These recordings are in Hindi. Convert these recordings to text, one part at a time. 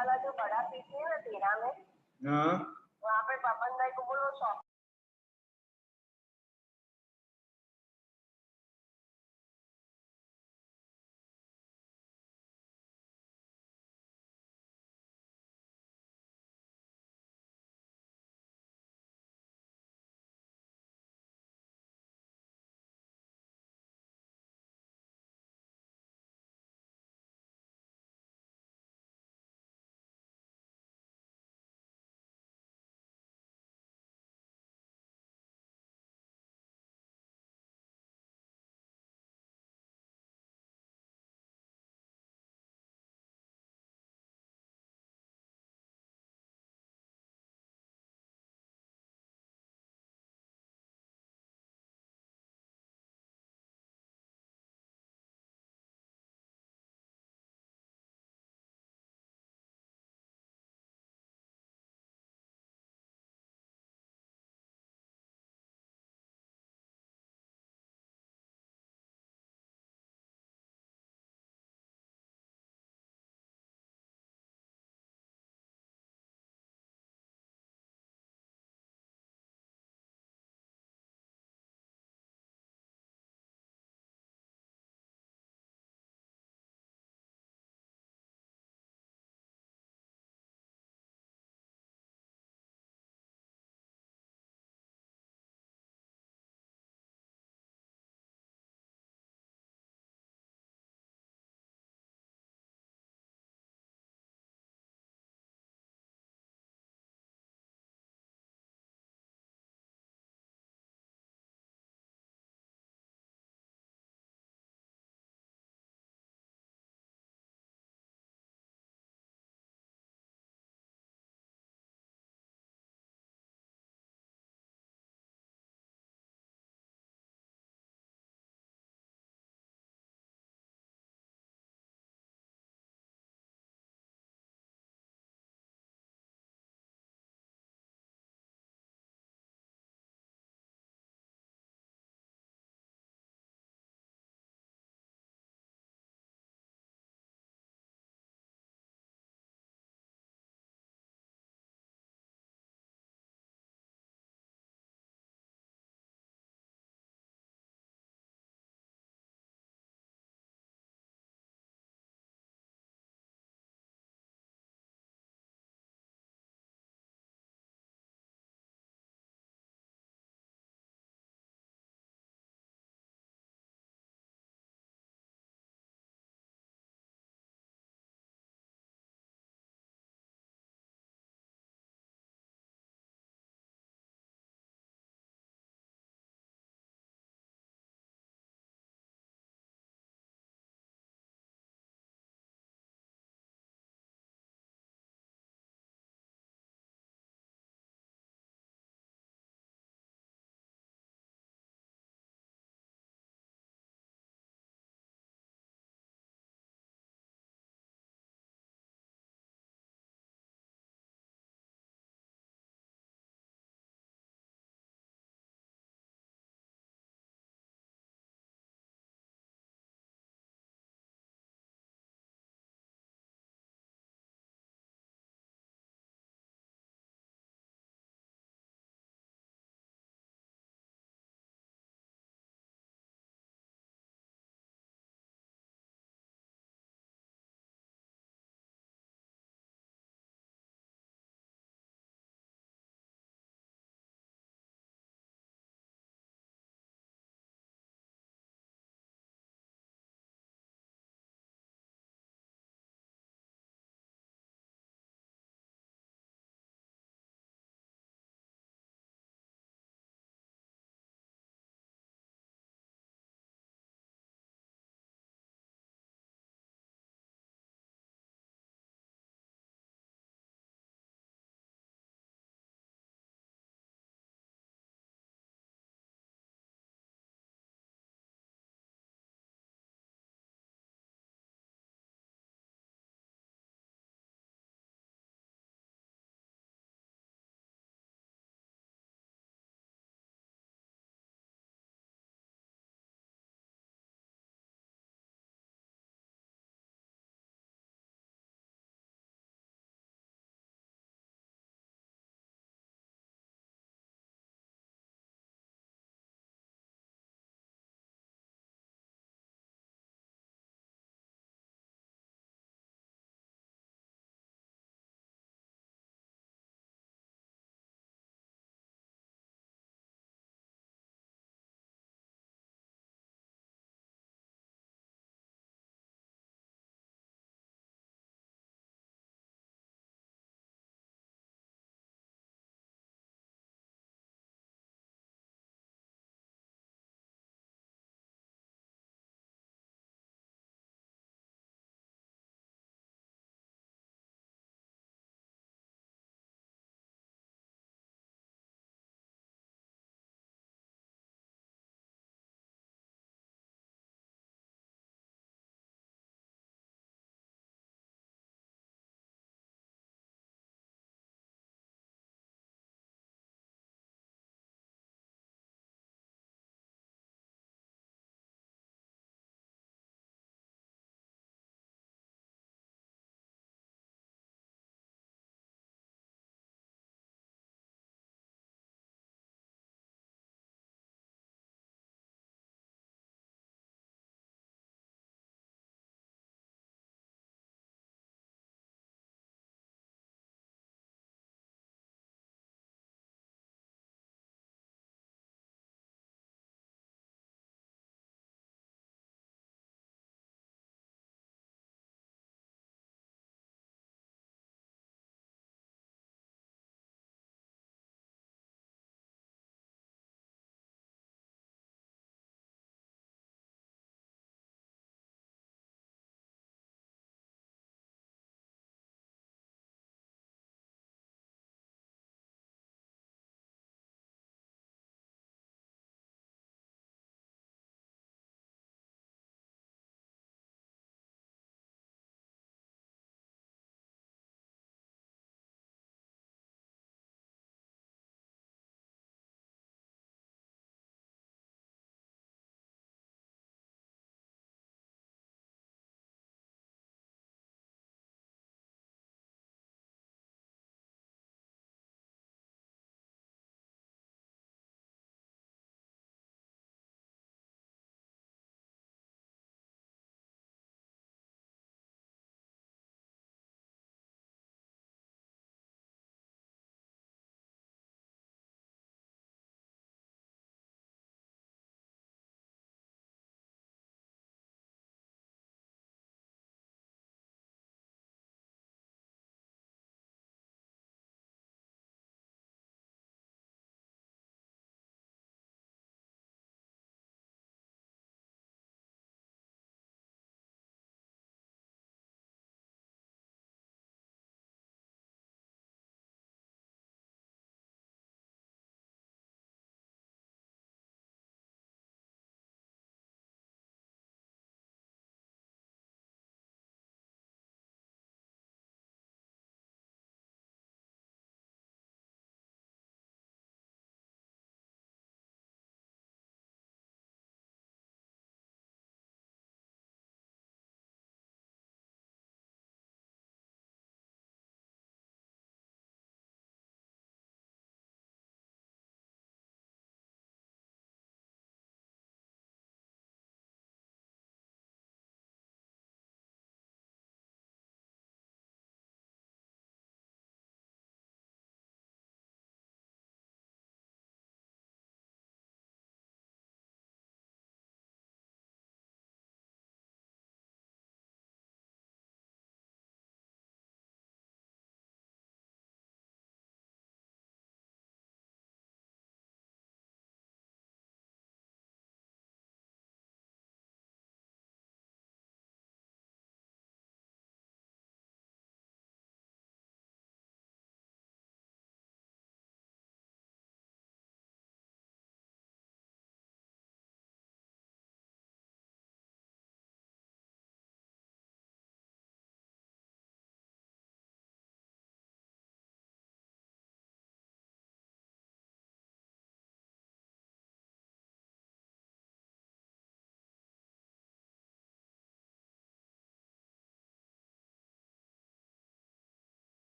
वाला जो बड़ा पीस नहीं है ना 13 में, हाँ वहाँ पे पवन भाई को बोलो shop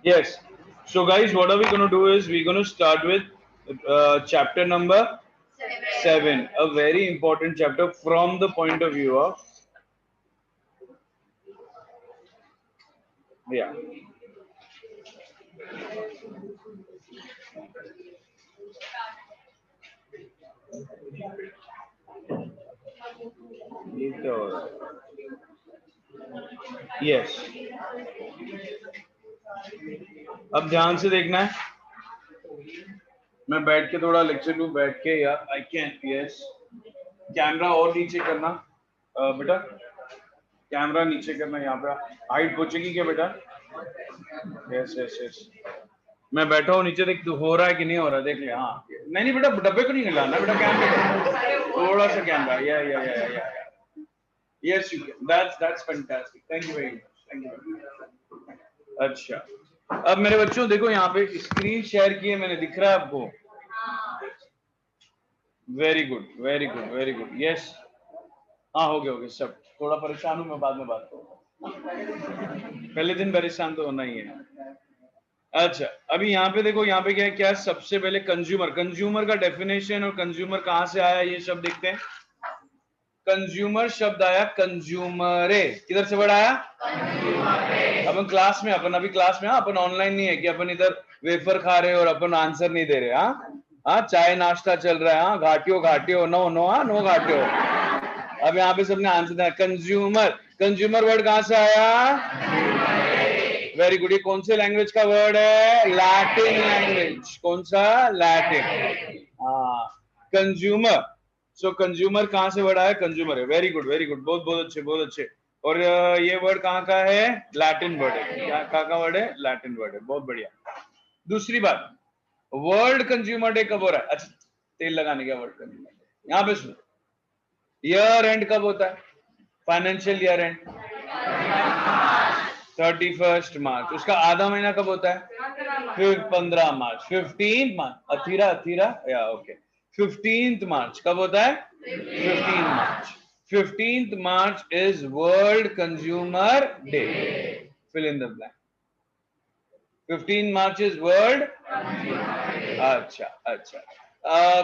Yes. So guys, what are we going to do is we're going to start with chapter number 7, a very important chapter from the point of view of, yeah. ये क्या हो रहा है? Yes. अब ध्यान से देखना है, मैं बैठ के थोड़ा लेक्चर लूं, बैठ के यार आई कैन. यस, कैमरा और नीचे करना बेटा, कैमरा नीचे करना, यहाँ पे हाइट पहुंचेगी क्या बेटा? यस यस यस, मैं बैठा हूँ नीचे, देख हो रहा है कि नहीं हो रहा, देख ले. हाँ नहीं नहीं बेटा, डब्बे को नहीं हिलाना बेटा, कैमरे थोड़ा सा कैमरा. या yes you can, that's fantastic, thank you very much, thank you. अच्छा, अब मेरे बच्चों देखो, यहाँ पे स्क्रीन शेयर की है मैंने, दिख रहा है आपको? Very good very good very good. Yes, हाँ हो गया सब. थोड़ा परेशान हूँ मैं, बाद में बात करूँ, पहले दिन परेशान तो होना ही है. अच्छा, अभी यहाँ पे देखो, यहाँ पे क्या है, सबसे पहले कंज्यूमर, कंज्यूमर का डेफिनेशन और कंज्यूमर कहाँ से आया ये सब देखते हैं. कंज्यूमर शब्द आया कंज्यूमरे, किधर से वर्ड आया? अपन क्लास में, अपन अभी क्लास में, अपन ऑनलाइन नहीं है कि अपन इधर वेफर खा रहे और अपन आंसर नहीं दे रहे. हाँ, चाय नाश्ता चल रहा है. हाँ, घाटियो नो नो, हाँ नो घाटियो. अब यहाँ पे सबने आंसर दिया. कंज्यूमर, कंज्यूमर वर्ड कहाँ से आया? Very good. ये कौन से लैंग्वेज का वर्ड है? Latin language. कौन सा? लैटिन. हाँ, कंज्यूमर. सो कंज्यूमर कहाँ से वर्ड आया? कंज्यूमर है. वेरी गुड वेरी गुड, बहुत बहुत अच्छे बहुत अच्छे. और ये वर्ड कहाँ का है? लैटिन वर्ड है. क्या कहाँ का वर्ड है? लैटिन वर्ड है. बहुत बढ़िया. दूसरी बात, वर्ल्ड कंज्यूमर डे कब हो रहा है? अच्छा, तेल लगाने का वर्ड कंज्यूमर डे. यहाँ पे सुनो, ईयर एंड कब होता है? फाइनेंशियल ईयर एंड 31 मार्च. उसका आधा महीना कब होता है? फिर 15 मार्च, 15 मार्च. अथीरा अथीरा या ओके, 15 मार्च कब होता है? 15 March. 15 March is world consumer day. Fill in the blank. 15 March is world. अच्छा अच्छा.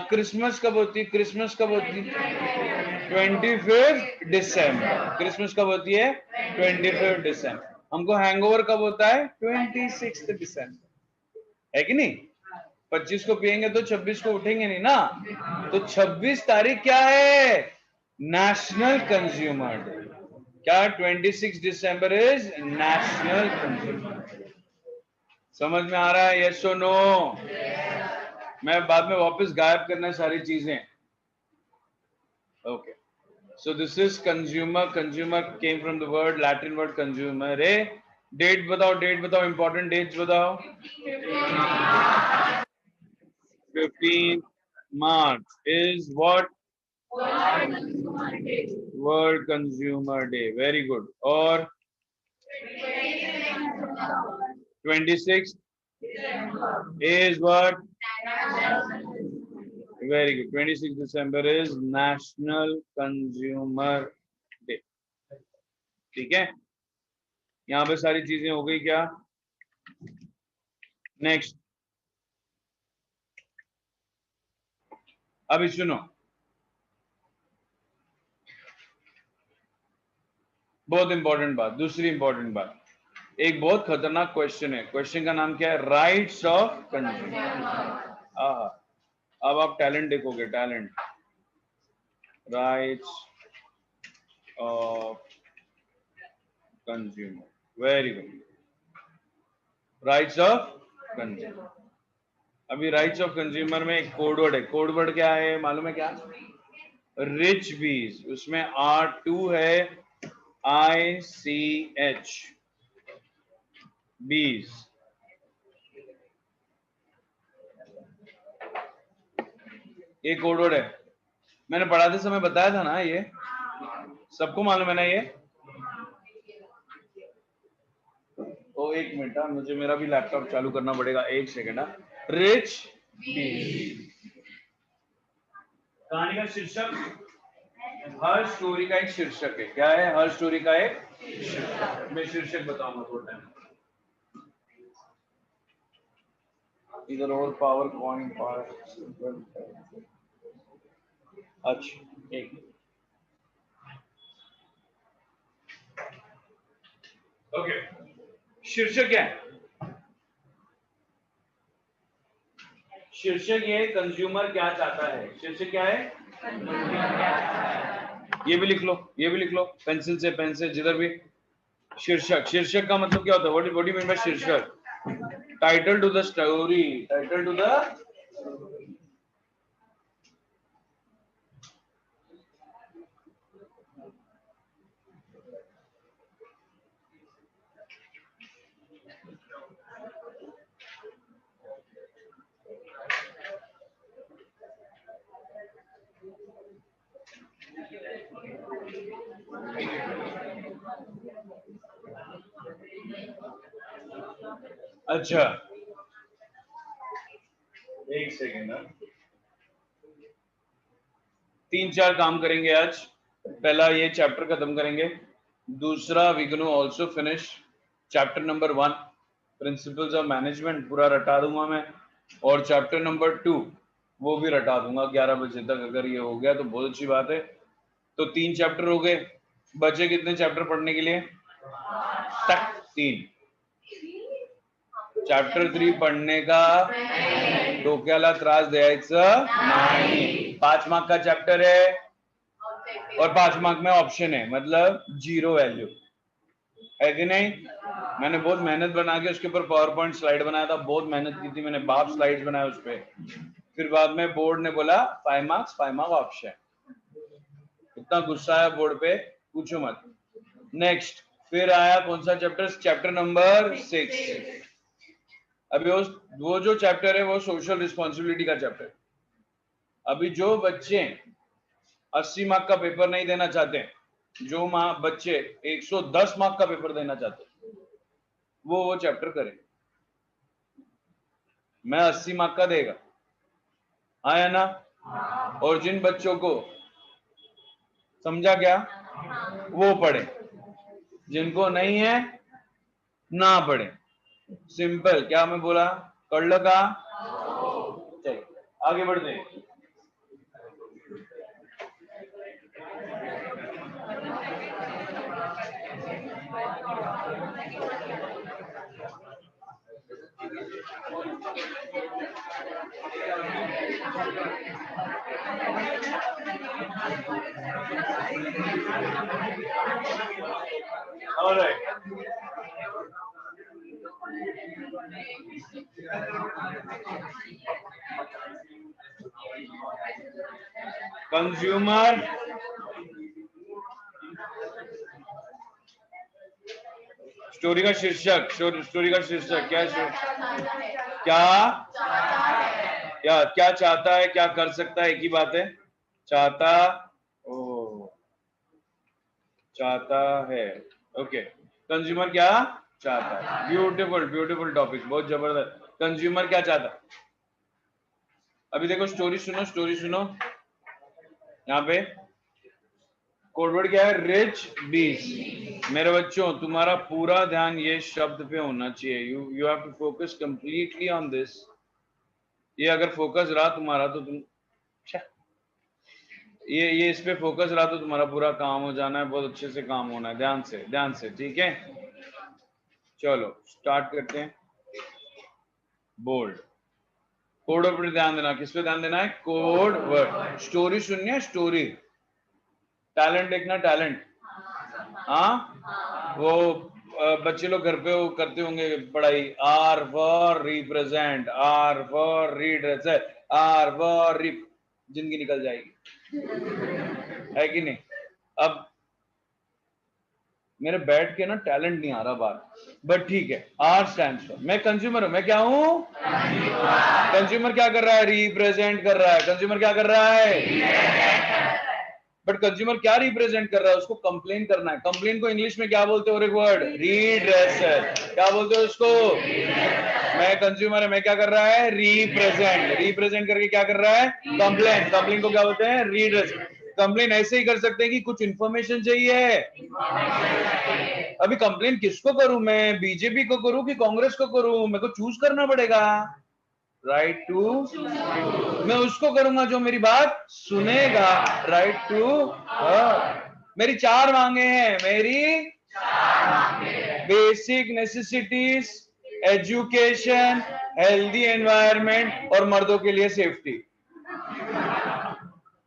क्रिसमस कब होती है? क्रिसमस कब होती है? 25 दिसंबर. क्रिसमस कब होती है? 25 दिसंबर. हमको हैंगओवर कब होता है? 26 दिसंबर, है कि नहीं? 25 को पिएंगे तो 26 को उठेंगे नहीं ना. तो 26 तारीख क्या है? National consumer day. क्या? 26 दिसंबर इज नेशनल कंज्यूमर डे. समझ में आ रहा है? यस और नो? मैं बाद में वापस गायब करना है सारी चीजें. Okay, so this is consumer. Consumer came from the word, Latin word consumere. Date बताओ, important dates बताओ. 15th March is what? World Consumer Day. Very good. और 26th is what? Very good. 26 December is National Consumer Day. ठीक है, यहाँ पे सारी चीजें हो गई क्या? नेक्स्ट, अभी सुनो, बहुत इंपॉर्टेंट बात, दूसरी इंपॉर्टेंट बात. एक बहुत खतरनाक क्वेश्चन है. क्वेश्चन का नाम क्या है? Rights of consumer. अब आप टैलेंट देखोगे, talent. Rights of consumer. Very good. Rights of consumer. अभी राइट्स ऑफ कंज्यूमर में एक कोडवर्ड है. कोडवर्ड क्या है मालूम है क्या? रिच बीज. उसमें R2 है, ICH, बीज. ये कोडवर्ड है. मैंने पढ़ाते समय बताया था ना, ये सबको मालूम है ना ये? तो एक मिनट, मुझे मेरा भी लैपटॉप चालू करना पड़ेगा, एक सेकेंड. रिच बीज. कहानी का शीर्षक, हर स्टोरी का एक शीर्षक है. क्या है? हर स्टोरी का एक शीर्षक. मैं शीर्षक बताऊंगा थोड़ा टाइम. इधर और पावर पॉइंट अच्छा एक ओके शीर्षक क्या है? शीर्षक ये कंज्यूमर क्या चाहता है। शीर्षक क्या है? ये भी लिख लो, ये भी लिख लो, पेंसिल से जिधर भी। शीर्षक, शीर्षक का मतलब क्या होता है? What do you mean by शीर्षक? Title to the story, title to the अच्छा एक सेकेंड, 3-4 काम करेंगे आज। पहला ये चैप्टर खत्म करेंगे, दूसरा we gonna also finish chapter number 1 principles of management, पूरा रटा दूंगा मैं, और चैप्टर नंबर 2 वो भी रटा दूंगा 11 बजे तक। अगर ये हो गया तो बहुत अच्छी बात है। तो 3 चैप्टर हो गए, बचे कितने चैप्टर पढ़ने के लिए? 3। चॅप्टर 3 पढ़ने का डोक्याला त्रास द्यायचं नहीं। 5 मार्क का चैप्टर है और 5 मार्क में ऑप्शन है, मतलब 0 वैल्यू है कि नहीं? मैंने बहुत मेहनत बना के उसके ऊपर पावर पॉइंट स्लाइड बनाया था, बहुत मेहनत की थी मैंने, बाप स्लाइड्स बनाया उस पर। फिर बाद में बोर्ड ने बोला 5 मार्क्स 5 मार्क ऑप्शन। इतना गुस्सा आया बोर्ड पे, पूछो मत। नेक्स्ट फिर आया कौन सा चैप्टर? Chapter number 6। अभी वो जो चैप्टर है वो सोशल रिस्पॉन्सिबिलिटी का चैप्टर। अभी जो बच्चे 80 मार्क का पेपर नहीं देना चाहते, जो बच्चे 110 मार्क का पेपर देना चाहते, वो चैप्टर करें। मैं 80 मार्क का देगा, आया ना? और जिन बच्चों को समझा क्या वो पढ़े, जिनको नहीं है ना पढ़े। सिंपल। क्या मैं बोला? कळलं का? चलो आगे बढ़ते हैं। All right. कंज्यूमर स्टोरी का शीर्षक, स्टोरी का शीर्षक क्या क्या चाहता है, क्या कर सकता है, एक ही बात है। चाहता है। ओके, कंज्यूमर क्या चाहता है? ब्यूटीफुल ब्यूटीफुल टॉपिक, बहुत जबरदस्त। कंज्यूमर क्या चाहता? अभी देखो स्टोरी सुनो, स्टोरी सुनो। यहाँ पे कोडवर्ड क्या है? रिच बीस। मेरे बच्चों तुम्हारा पूरा ध्यान ये शब्द पे होना चाहिए। You have to focus completely on this. ये अगर फोकस रहा तुम्हारा तो तुम ये इस पे फोकस रहा तो तुम्हारा पूरा काम हो जाना है, बहुत अच्छे से काम होना है। ध्यान से ठीक है? चलो स्टार्ट करते हैं। बोल्ड कोड वर्ड पर ध्यान देना। किस पे ध्यान देना है? Code word. स्टोरी सुननी है, स्टोरी। टैलेंट देखना, टैलेंट। हाँ वो बच्चे लोग घर पे वो करते होंगे पढ़ाई। R for represent, R for read, R for rip, जिंदगी निकल जाएगी, है कि नहीं? अब मेरे बैठ के ना टैलेंट नहीं आ रहा बात, बट ठीक है। आर स्टैंड्स फॉर, मैं कंज्यूमर हूं। मैं क्या हूं? कंज्यूमर क्या कर रहा है? रिप्रेजेंट कर रहा है। कंज्यूमर क्या कर रहा है? बट कंज्यूमर क्या रिप्रेजेंट कर रहा है? उसको कंप्लेन करना है। कंप्लेन को इंग्लिश में क्या बोलते हो? और एक वर्ड, रीड्रेसल। क्या बोलते हो उसको? मैं कंज्यूमर है, मैं क्या कर रहा है? रिप्रेजेंट। रिप्रेजेंट करके क्या कर रहा है? कंप्लेन। कंप्लेन को क्या बोलते हैं? रीड्रेसल। कंप्लेन ऐसे ही कर सकते हैं कि कुछ इंफॉर्मेशन चाहिए। अभी कंप्लेन किसको करूं मैं? बीजेपी को करूं कि कांग्रेस को करूं? मेरे को चूज करना पड़ेगा। राइट टू, मैं उसको करूंगा जो मेरी बात सुनेगा, राइट टू हर। मेरी 4 मांगे हैं, मेरी basic necessities, education, healthy environment और मर्दों के लिए सेफ्टी।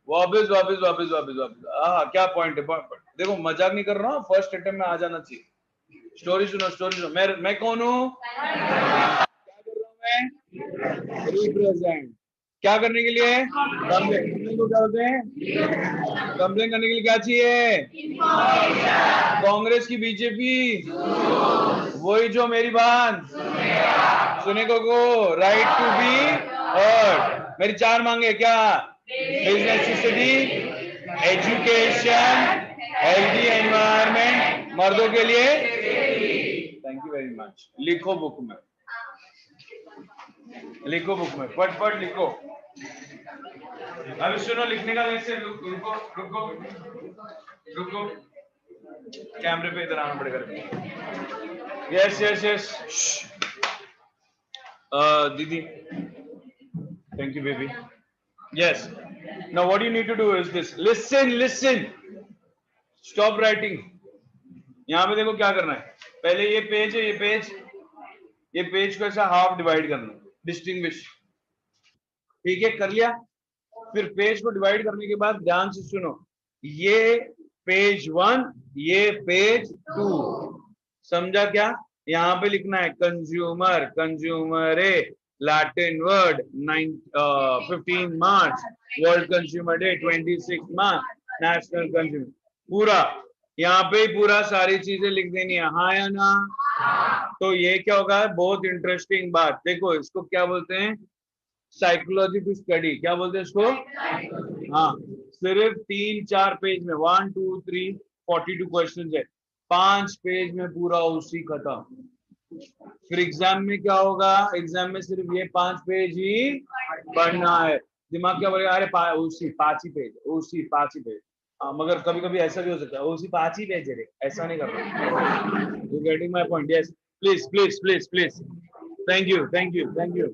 वापस वापस वापस वापस वापस, हाँ क्या पॉइंट है, पॉइंट। देखो मजाक नहीं कर रहा हूँ, फर्स्ट अटेम्प्ट में आ जाना चाहिए। स्टोरी सुनो, स्टोरी सुनो। मैं कौन हूँ, क्या कर रहा हूँ मैं, रिप्रेजेंट। क्या करने के लिए, कंप्लेन को क्या बोलते हैं, कंप्लेन करने के लिए क्या चाहिए, कांग्रेस की बीजेपी, वही जो मेरी बात सुने को राइट टू बी हर्ड। मेरी 4 मांगे क्या, business city, education, healthy environment, मर्दों के लिए। Thank you very much. लिखो बुक में, लिखो बुक में, पढ़ पढ़ लिखो। अभी सुनो लिखने का, वैसे रुको रुको रुको, कैमरे पे इधर आना पड़ेगा। यस यस यस, दीदी, thank you baby. Yes, now what you need to do is this, listen listen, stop writing. यहाँ पे देखो क्या करना है, पहले ये पेज है, ये पेज को ऐसा हाफ डिवाइड करना, डिस्टिंग्विश, ठीक है, कर लिया। फिर पेज को डिवाइड करने के बाद ध्यान से सुनो, ये पेज 1, ये पेज 2, समझा क्या। यहाँ पे लिखना है consumer, consumer A, Latin word 15 March, world consumer day 26 March, national consumer, पूरा यहाँ पे पूरा सारी चीजें लिख देनी है, हाँ या ना। तो ये क्या होगा, बहुत इंटरेस्टिंग बात, देखो इसको क्या बोलते हैं, साइकोलॉजी टू स्टडी, क्या बोलते हैं इसको, हाँ। सिर्फ 3-4 पेज में 1 2 3 42 क्वेश्चन है, 5 पेज में पूरा उसी खत्म। फिर एग्जाम में क्या होगा, एग्जाम में सिर्फ ये 5 पेज ही पढ़ना है। दिमाग क्या बोलेगा, अरे उसी 5 ही पेज, उसी 5 ही पेज। मगर कभी कभी ऐसा भी हो सकता है, उसी 5 ही पेज है, ऐसा नहीं करना। You getting my point, yes, please please please please, thank you thank you thank you.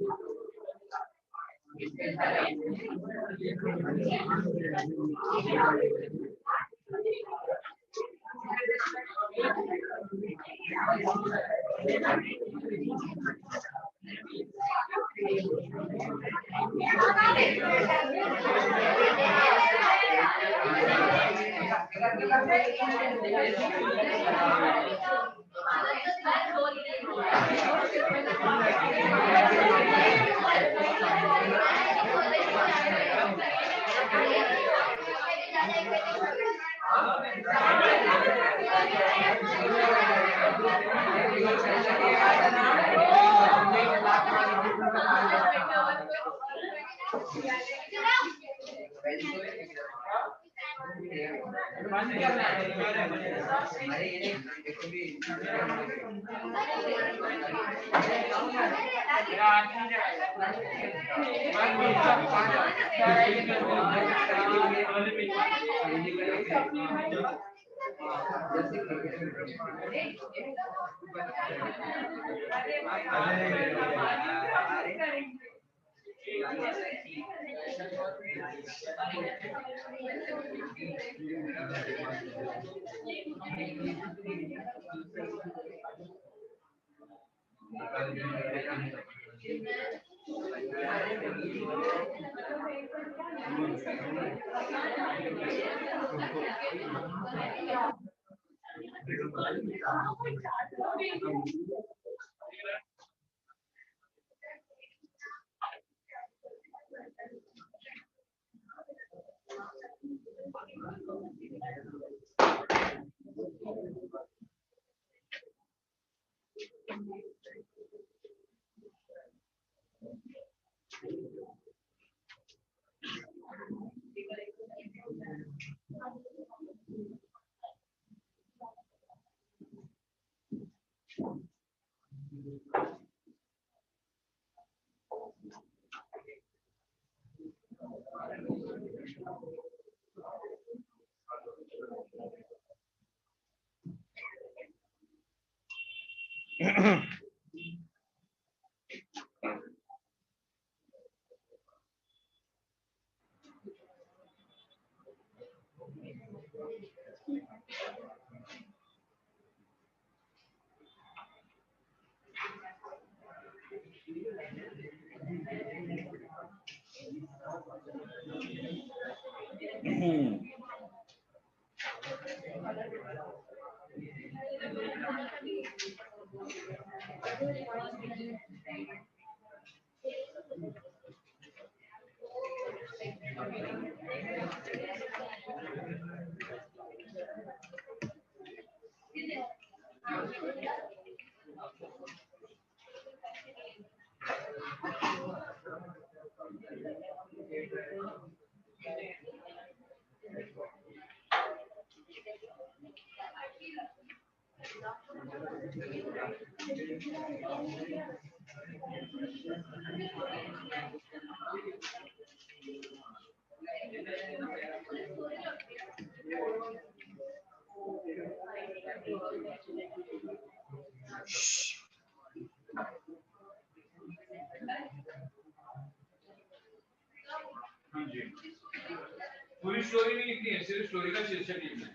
पूरी स्टोरी नहीं लिखनी है, सिर्फ स्टोरी का शीर्षक लिखना है।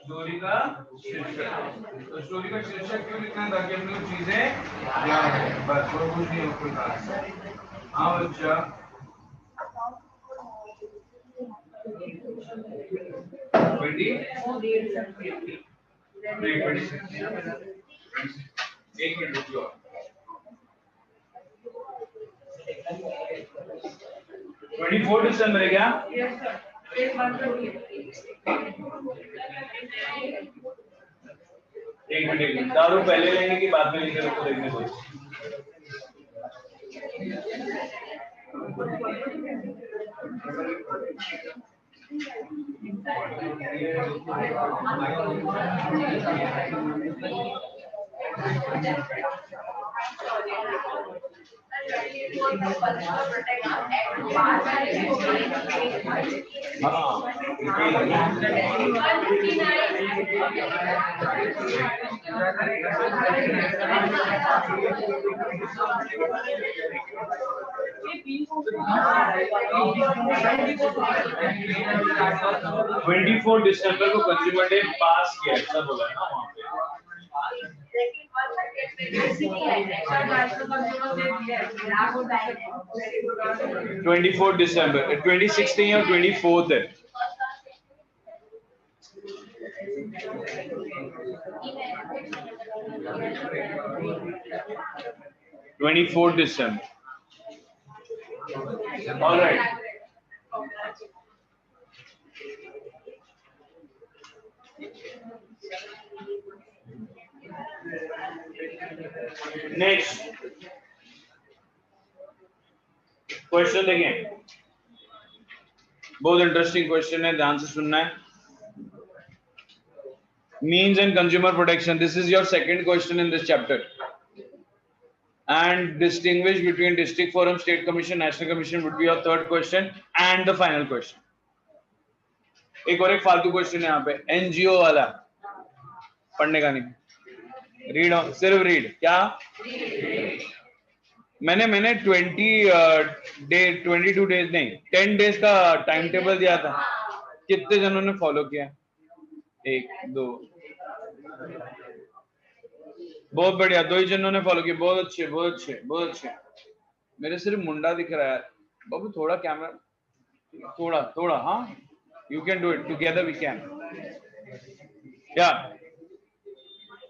स्टोरी का शीर्षक, तो स्टोरी का शीर्षक क्यों लिखना है? ताकि अपनी चीजें याद रहे, बस और कुछ नहीं हो कोई खास। हाँ बच्चा, एक मिनट रुकिए। 24 दिसंबर है क्या? एक मिनट, दारू पहले लेने की बाद में लेकर उसको देखने को। $24 दिसंबर को कंज्यूमर डे पास किया, ऐसा बोला है ना वहाँ पे। 24 दिसंबर, 26 नहीं है, 24 है। $24 दिसंबर। All right. नेक्स्ट क्वेश्चन देखें, बहुत इंटरेस्टिंग क्वेश्चन है, ध्यान से सुनना है। Means and consumer protection, this is your second question in this chapter, and distinguish between district forum, state commission, national commission would be your third question and the final question. एक और एक फालतू क्वेश्चन है यहाँ पे, एनजीओ वाला, पढ़ने का नहीं, रीड, सिर्फ रीड। क्या मैंने 22 डेज नहीं 10 डेज का टाइम टेबल दिया था, कितने जनों ने फॉलो किया? 1 2, बहुत बढ़िया, 2 ही जनों ने फॉलो किया, बहुत अच्छे बहुत अच्छे बहुत अच्छे। मेरे सिर्फ मुंडा दिख रहा है बाबू, थोड़ा कैमरा, थोड़ा हाँ, you can do it, together we can, yeah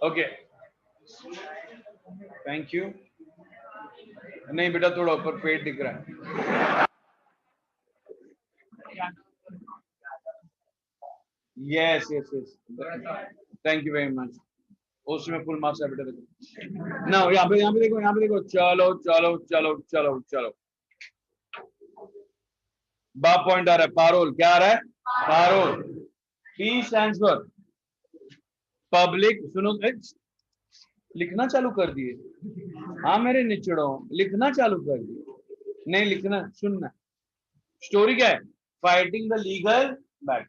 okay, thank you. नहीं बेटा, थोड़ा ऊपर पेट दिख रहा है। Yes yes yes, thank you very much, उसमें फुल मार्क्स है बेटा। देखो ना, यहाँ पे देखो, चलो चलो चलो चलो चलो, बा पॉइंट आ रहा है, पारोल। क्या आ रहा है? Parul. P stands for public, सुनो, लिखना चालू कर दिए? हाँ मेरे निचड़ो, लिखना चालू कर दिए? नहीं लिखना, सुनना। स्टोरी क्या है? Fighting the legal battle,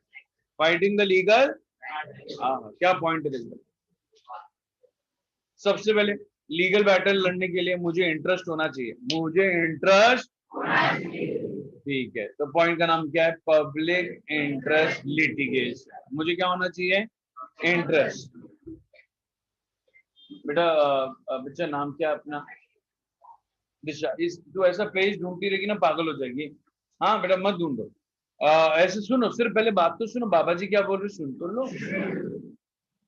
fighting the legal, क्या पॉइंट है देखो। सबसे पहले लीगल बैटल लड़ने के लिए मुझे इंटरेस्ट होना चाहिए, मुझे इंटरेस्ट ठीक है, तो पॉइंट का नाम क्या है? Public interest litigation. मुझे क्या होना चाहिए? इंटरेस्ट। बेटा बच्चा नाम क्या है अपना? दिशा। इस तो ऐसा पेज ढूंढती रहेगी ना, पागल हो जाएगी। हाँ बेटा मत ढूंढो। ऐसे सुनो, सिर्फ पहले बात तो सुनो, बाबा जी क्या बोल रहे सुन तो लो।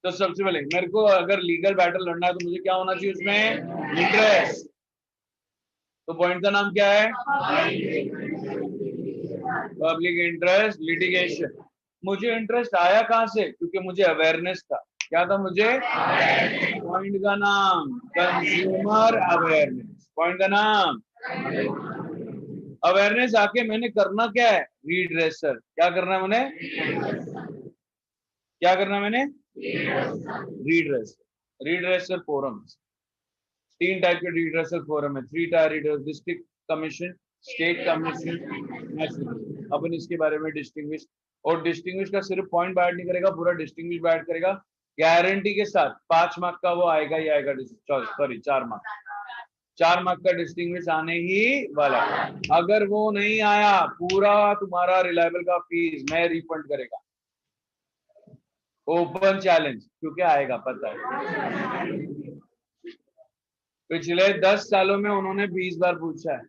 तो सबसे पहले मेरे को अगर लीगल बैटल लड़ना है तो मुझे क्या होना चाहिए उसमें? इंटरेस्ट। तो पॉइंट का नाम क्या है? Public interest litigation. मुझे इंटरेस्ट आया कहां से? क्योंकि मुझे अवेयरनेस था। क्या था मुझे? पॉइंट का नाम कंज्यूमर अवेयरनेस। पॉइंट का नाम अवेयरनेस। आके मैंने करना क्या है? रीड्रेसर। क्या करना है मैंने? क्या करना है मैंने? रीड्रेसर। रीड्रेसर फोरम्स। 3 टाइप के रीड्रेसर फोरम है। 3 tier reader, district commission, state commission, national. अपन इसके बारे में डिस्टिंग्विश, और डिस्टिंग्विश का सिर्फ पॉइंट बैड नहीं करेगा, पूरा डिस्टिंग्विश बैड करेगा गारंटी के साथ। 5 मार्क का वो आएगा ही आएगा। Sorry 4 mark. 4 मार्क का डिस्टिंग्विश आने ही वाला है। अगर वो नहीं आया, पूरा तुम्हारा रिलायबल का फीस मैं रिफंड करेगा। ओपन चैलेंज, क्योंकि आएगा पता है। पिछले 10 सालों में उन्होंने 20 बार पूछा है।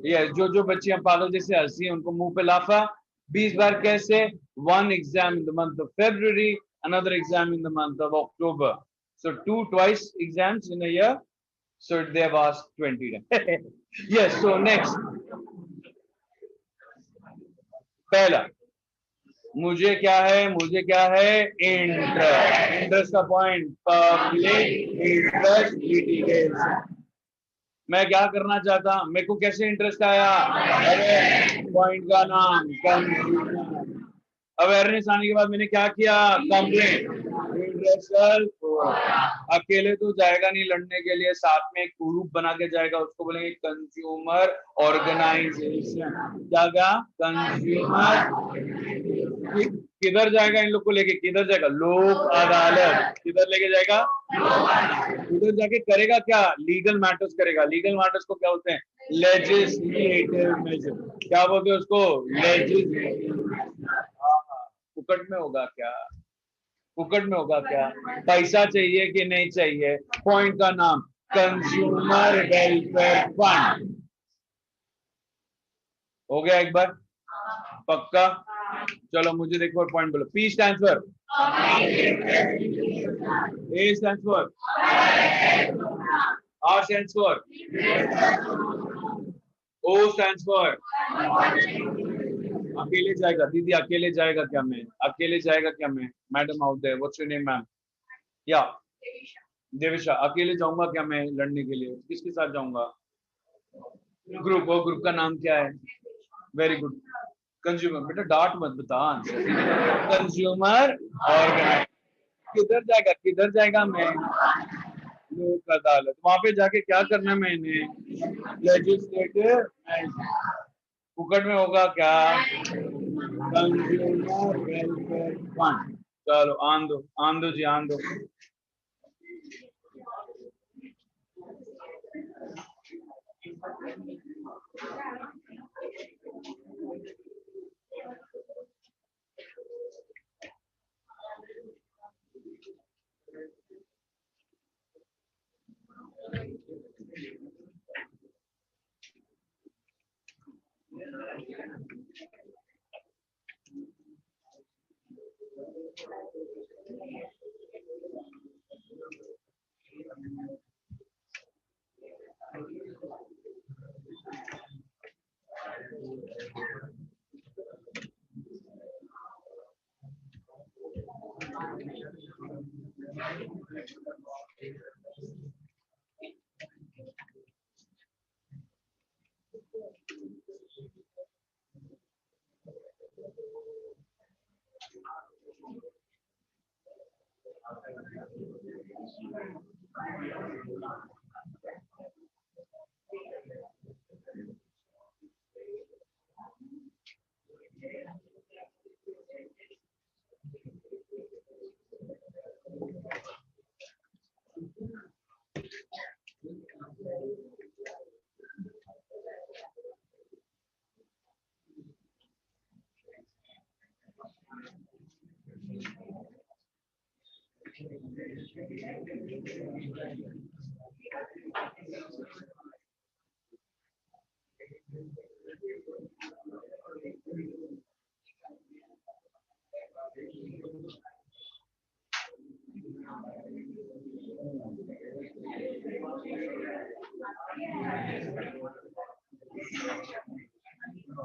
ये जो बच्चे हम पागल जैसे हंसी है, उनको मुंह पे लाफा। 20 बार कैसे? 1 exam in the month of February, another exam in the month of October. So twice exams in a year. So they have asked 20 times. Yes. So next, पहला मुझे क्या है? मुझे क्या है? इंटरेस्ट। इंटरेस्ट का पॉइंट पब्लिक इंटरेस्ट लिटिगेशन। मैं क्या करना चाहता? मेरे को कैसे इंटरेस्ट आया? अरे पॉइंट का नाम कंज्यूमर अवेयरनेस। आने के बाद मैंने क्या किया? कंप्लेंट। अकेले तो जाएगा नहीं लड़ने के लिए, साथ में एक ग्रुप बना के जाएगा, उसको बोलेंगे कंज्यूमर ऑर्गेनाइजेशन। क्या क्या? कंज्यूमर। किधर जाएगा इन लोग को लेके? किधर जाएगा? लोक अदालत। किधर लेके जाएगा? उधर जाके करेगा क्या? लीगल मैटर्स करेगा। लीगल मैटर्स को क्या बोलते हैं? Legislative measure. क्या बोलते हैं उसको? लेजिस्लेटिव। फुकट में होगा क्या? फुकट में होगा क्या? पैसा चाहिए कि नहीं चाहिए? पॉइंट का नाम कंज्यूमर वेलफेयर फंड। हो गया एक बार? पक्का? चलो मुझे देखो पॉइंट बोलो। P stands for, A stands for, R stands for, O stands for। अकेले जाएगा दीदी? अकेले जाएगा क्या मैं? अकेले जाएगा क्या मैं? Madam out there, what's your name ma'am? Yeah Devisha. अकेले जाऊंगा क्या मैं लड़ने के लिए? किसके साथ जाऊंगा? ग्रुप। और ग्रुप का नाम क्या है? Very good, consumer. बेटा डांट मत, बता आंसर। Consumer organise. किधर जाएगा? किधर जाएगा मैं? लोक अदालत। वहां पे जाके क्या करना है मैंने? लेजिस्लेटिव। फुकट में होगा क्या? Consumer welfare fund. चलो आन दो, आन दो जी, आन दो।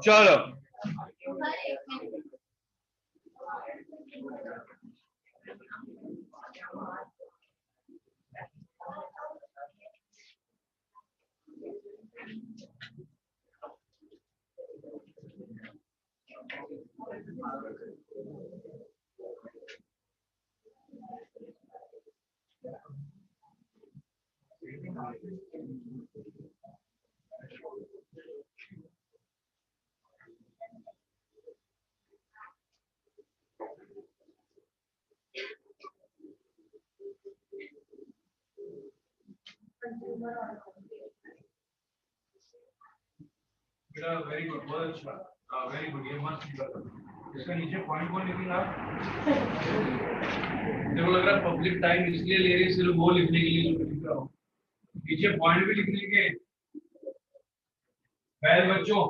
चलो वेरी गुड, बहुत अच्छा, वेरी गुड, ये मस्त लिखा। इसका नीचे पॉइंट कौन लिखेगा? देखो लग रहा है पब्लिक टाइम इसलिए ले रही है सिर्फ वो लिखने के लिए जो लिख रहा हो, नीचे पॉइंट भी लिखने के। बैल बच्चों,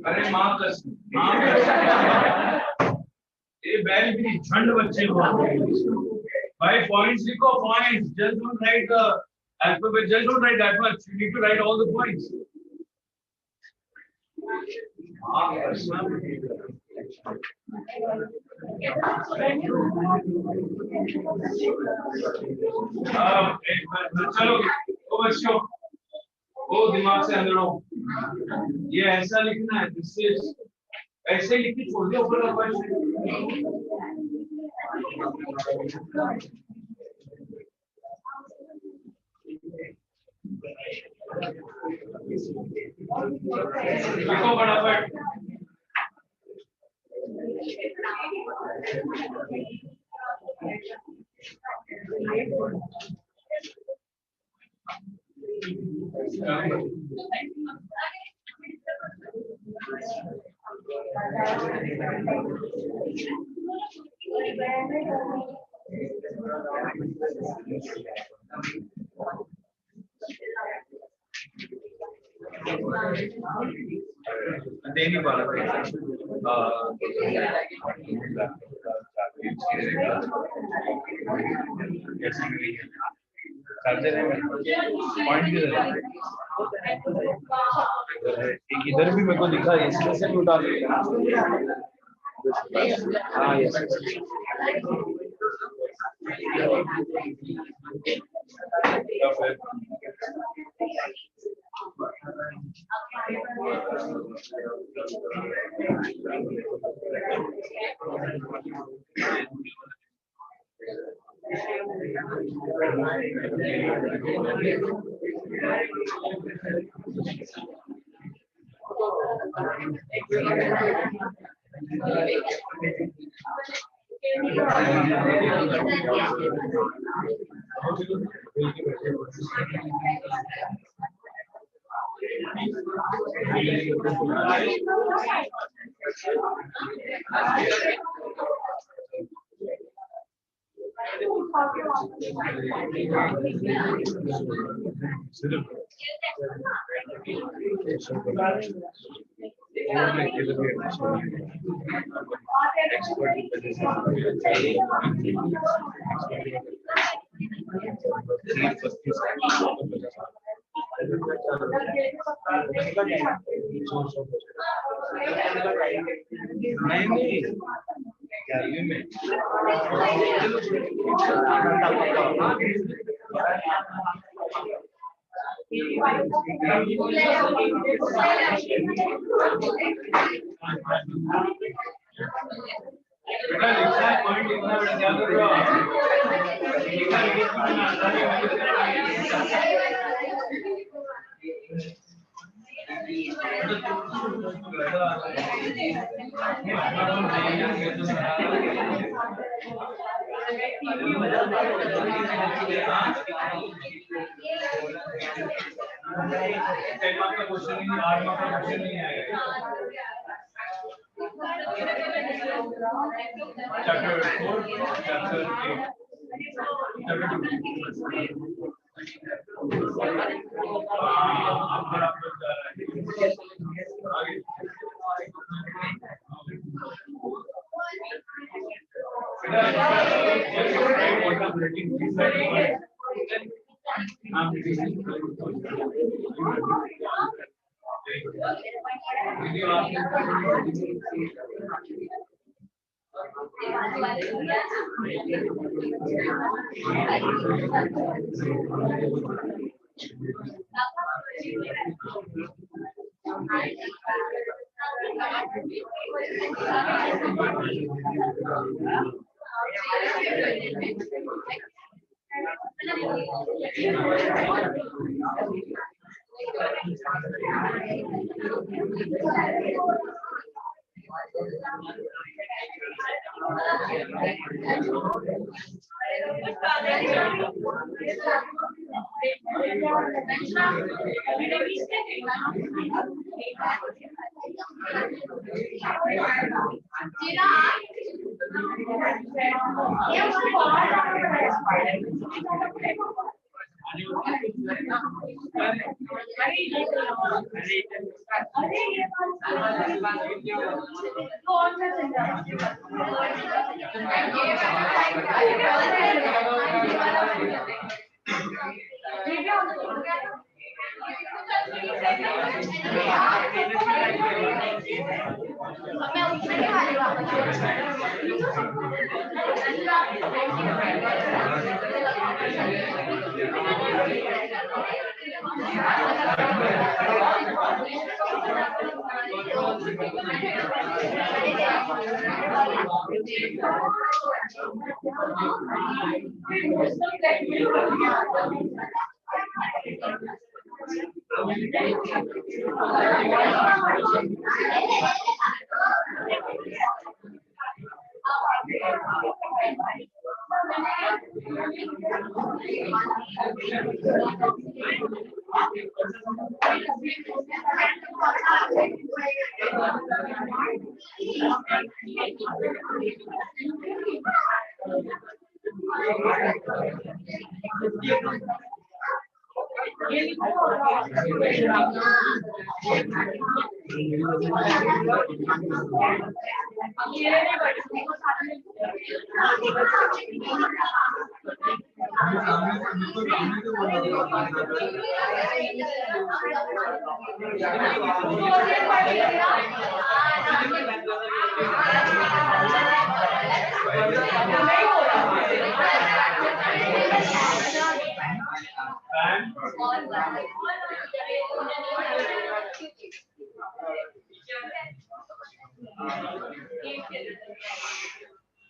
अरे माँ कसम, ये बैल भी झंड बच्चे को भाई पॉइंट्स लिखो, points, just don't write the alphabet, just don't write that much, you need to write all the points. चलो तो बच्चों, वो दिमाग से अंदर हो, ये ऐसा लिखना है, ऐसे लिख के छोड़ दिया ऊपर का पॉइंट। लिखो फटाफट। दे नहीं पा रहा इधर भी मेरे को दिखा है, इसमें से भी उठा लिया। हाँ यस नहीं क्वेश्चन नहीं, 8 मार्क्स का क्वेश्चन नहीं आएगा। Chapter 4, chapter 8, chapter 2. अब बराबर जा रहा है आगे।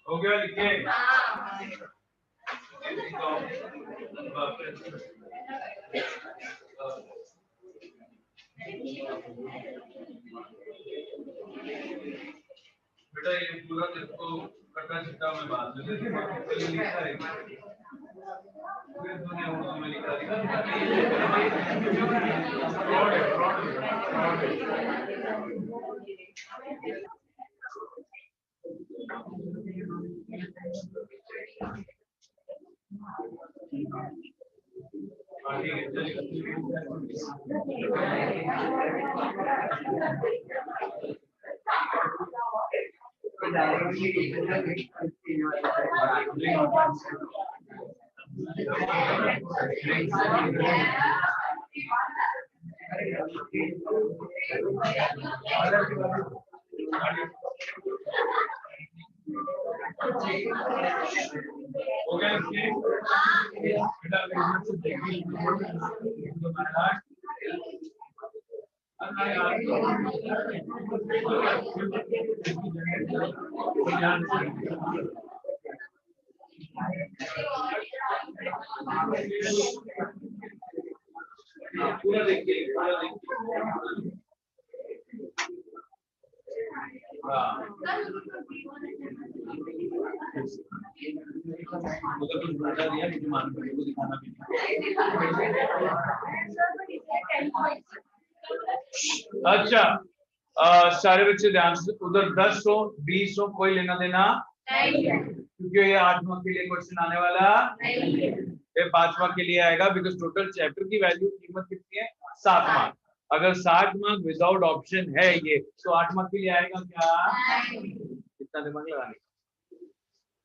हो गया लिखे बेटा ये पूरा तेरे को कटा चिट्टा में बात में लिखा है दुनिया उर्दू में लिखा पूरा देखिए मतलब कुछ बता दिया मुझे मान को दिखाना भी अच्छा सारे बच्चे ध्यान से, उधर 10 हो 20 हो कोई लेना देना नहीं है, क्योंकि ये 8 मार्क के लिए क्वेश्चन आने वाला नहीं है, ये 5 मार्क के लिए आएगा, बिकॉज टोटल चैप्टर की वैल्यू कीमत कितनी है 7 मार्क। अगर 7 मार्क विदाउट ऑप्शन है ये, तो 8 मार्क के लिए आएगा क्या? कितना दिमाग लगाने?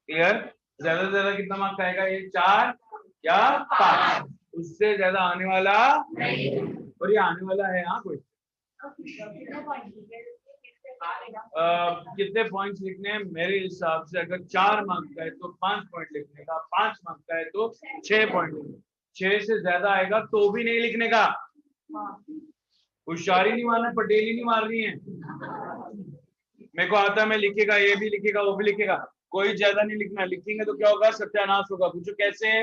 क्लियर? ज्यादा से ज्यादा कितना मार्क्स आएगा ये? 4 या 5, उससे ज्यादा आने वाला नहीं, और ये आने वाला है। हाँ कोई कितने पॉइंट्स लिखने हैं? मेरे हिसाब से अगर 4 मार्क्स का है तो 5 पॉइंट लिखने का, 5 मार्क्स का है तो 6 पॉइंट लिखने का, 6 से ज्यादा आएगा तो भी नहीं लिखने का। होशियारी नहीं मारना, पटेली नहीं मार रही है। मेरे को आता है, मैं लिखेगा, ये भी लिखेगा, वो भी लिखेगा, कोई ज्यादा नहीं लिखना। लिखेंगे तो क्या होगा? सत्यानाश होगा। पूछो कैसे?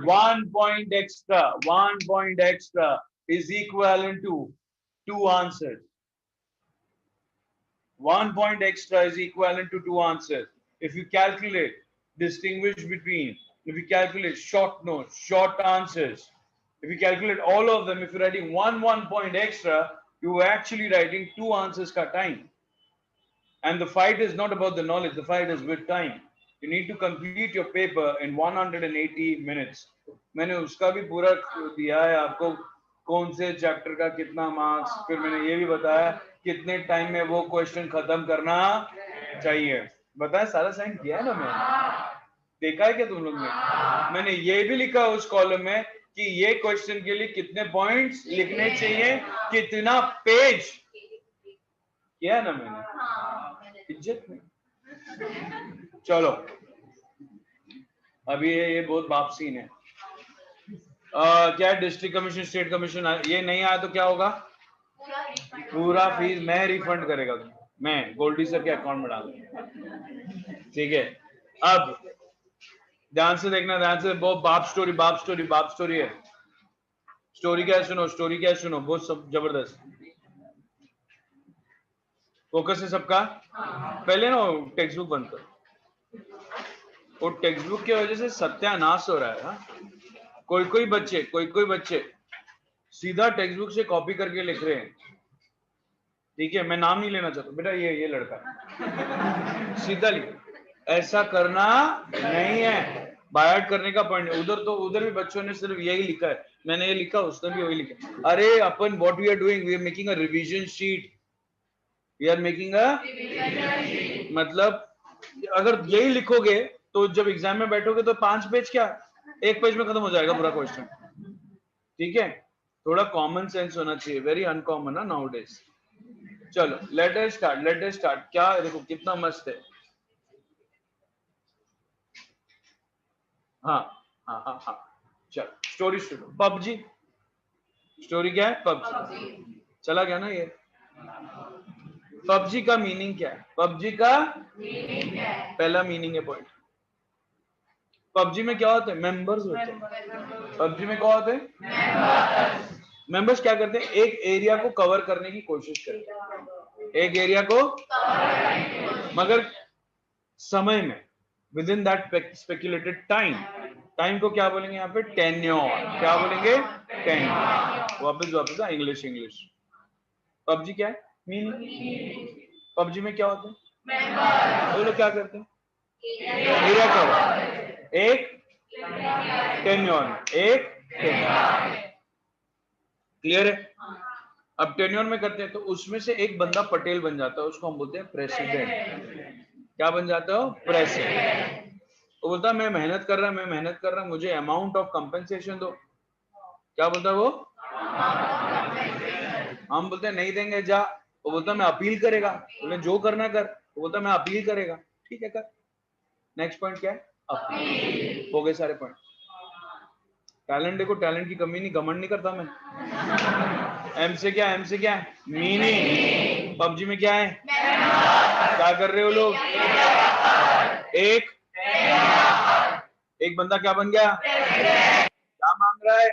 1 point extra, 1 point extra is equivalent to 2 answers. 1 point extra is equivalent to 2 answers. If you calculate, distinguish between, if you calculate short notes, short answers, if you calculate all of them, if you're writing 1 point extra, you're actually writing 2 answers ka time. And the fight is not about the knowledge, the fight is with time. You need to complete your paper in 180 minutes. मैंने उसका भी पूरा दिया है आपको, कौन से चैप्टर का कितना मार्क्स, फिर मैंने ये भी बताया कितने टाइम में वो क्वेश्चन खत्म करना चाहिए। बताया, सारा साइन किया है ना मैंने? देखा है क्या तुम लोग ने? मैंने ये भी लिखा उस कॉलम में कि ये क्वेश्चन के लिए कितने पॉइंट्स लिखने चाहिए, कितना पेज किया ना मैंने, इज्जत में। चलो अभी ये बहुत बाप सीन है। क्या डिस्ट्रिक्ट कमीशन, स्टेट कमीशन, ये नहीं आया तो क्या होगा? पूरा फीस मैं रिफंड करेगा, मैं गोल्डी सर के अकाउंट में डाल दूंगा। ठीक है, अब ध्यान से देखना, ध्यान से। बहुत बाप स्टोरी, बाप स्टोरी, बाप स्टोरी है। स्टोरी क्या है सुनो, स्टोरी क्या है सुनो, बहुत सब जबरदस्त। फोकस है सबका? पहले ना टेक्स्ट बुक बंद करो, वो टेक्स्ट बुक की वजह से सत्यानाश हो रहा है। हाँ? कोई कोई बच्चे सीधा टेक्स्ट बुक से कॉपी करके लिख रहे हैं। ठीक है, मैं नाम नहीं लेना चाहता बेटा, ये लड़का सीधा लिख, ऐसा करना नहीं है, बायट करने का पॉइंट। उधर भी बच्चों ने सिर्फ यही लिखा है, मैंने ये लिखा, उसने भी वही लिखा। अरे अपन what we are doing, we are making a revision sheet, we are making a, मतलब अगर यही लिखोगे तो जब एग्जाम में बैठोगे तो 5 पेज क्या, 1 पेज में खत्म हो जाएगा पूरा क्वेश्चन। ठीक है, थोड़ा कॉमन सेंस होना चाहिए, वेरी अनकॉमन ना नाउ डेज। चलो लेट अस स्टार्ट। क्या देखो कितना मस्त है। हाँ चलो स्टोरी शुरू। पबजी, स्टोरी क्या है? पबजी। चला गया ना ये? पबजी का मीनिंग क्या है? पबजी का पहला मीनिंग है पॉइंट। पबजी में क्या होते हैं? मेंबर्स होते हैं। पबजी में क्या होते हैं? मेंबर्स क्या करते हैं? एक एरिया को कवर करने की कोशिश करते हैं, एक एरिया को, मगर समय में, with in that speculated time. Time को क्या बोलेंगे यहाँ पे? टेन्योर। क्या बोलेंगे? टेन्योर। वापस इंग्लिश। पबजी क्या है? मीनिंग। पबजी में क्या होते हैं? वो लोग क्या करते हैं? एरिया कवर, एक टेन्योर, एक टेन्योर। क्लियर है? अब टेन्योर में करते हैं तो उसमें से एक बंदा पटेल बन जाता है, उसको हम बोलते हैं प्रेसिडेंट। क्या बन जाता हो? प्रेसिडेंट। वो बोलता है मैं मेहनत कर रहा, मुझे अमाउंट ऑफ कंपेंसेशन दो। क्या बोलता है वो? हम बोलते हैं नहीं देंगे जा। वो बोलता है मैं अपील करेगा। बोले जो करना कर। वो बोलता है मैं अपील करेगा। ठीक है कर। नेक्स्ट पॉइंट क्या है? अपील। हो गए सारे पॉइंट। टैलेंट देखो, टैलेंट की कमी नहीं, घमंड नहीं करता मैं। एम से क्या है? मीनिंग। पबजी में क्या है? क्या कर रहे हो लोग? एक बंदा क्या बन गया? क्या मांग रहा है?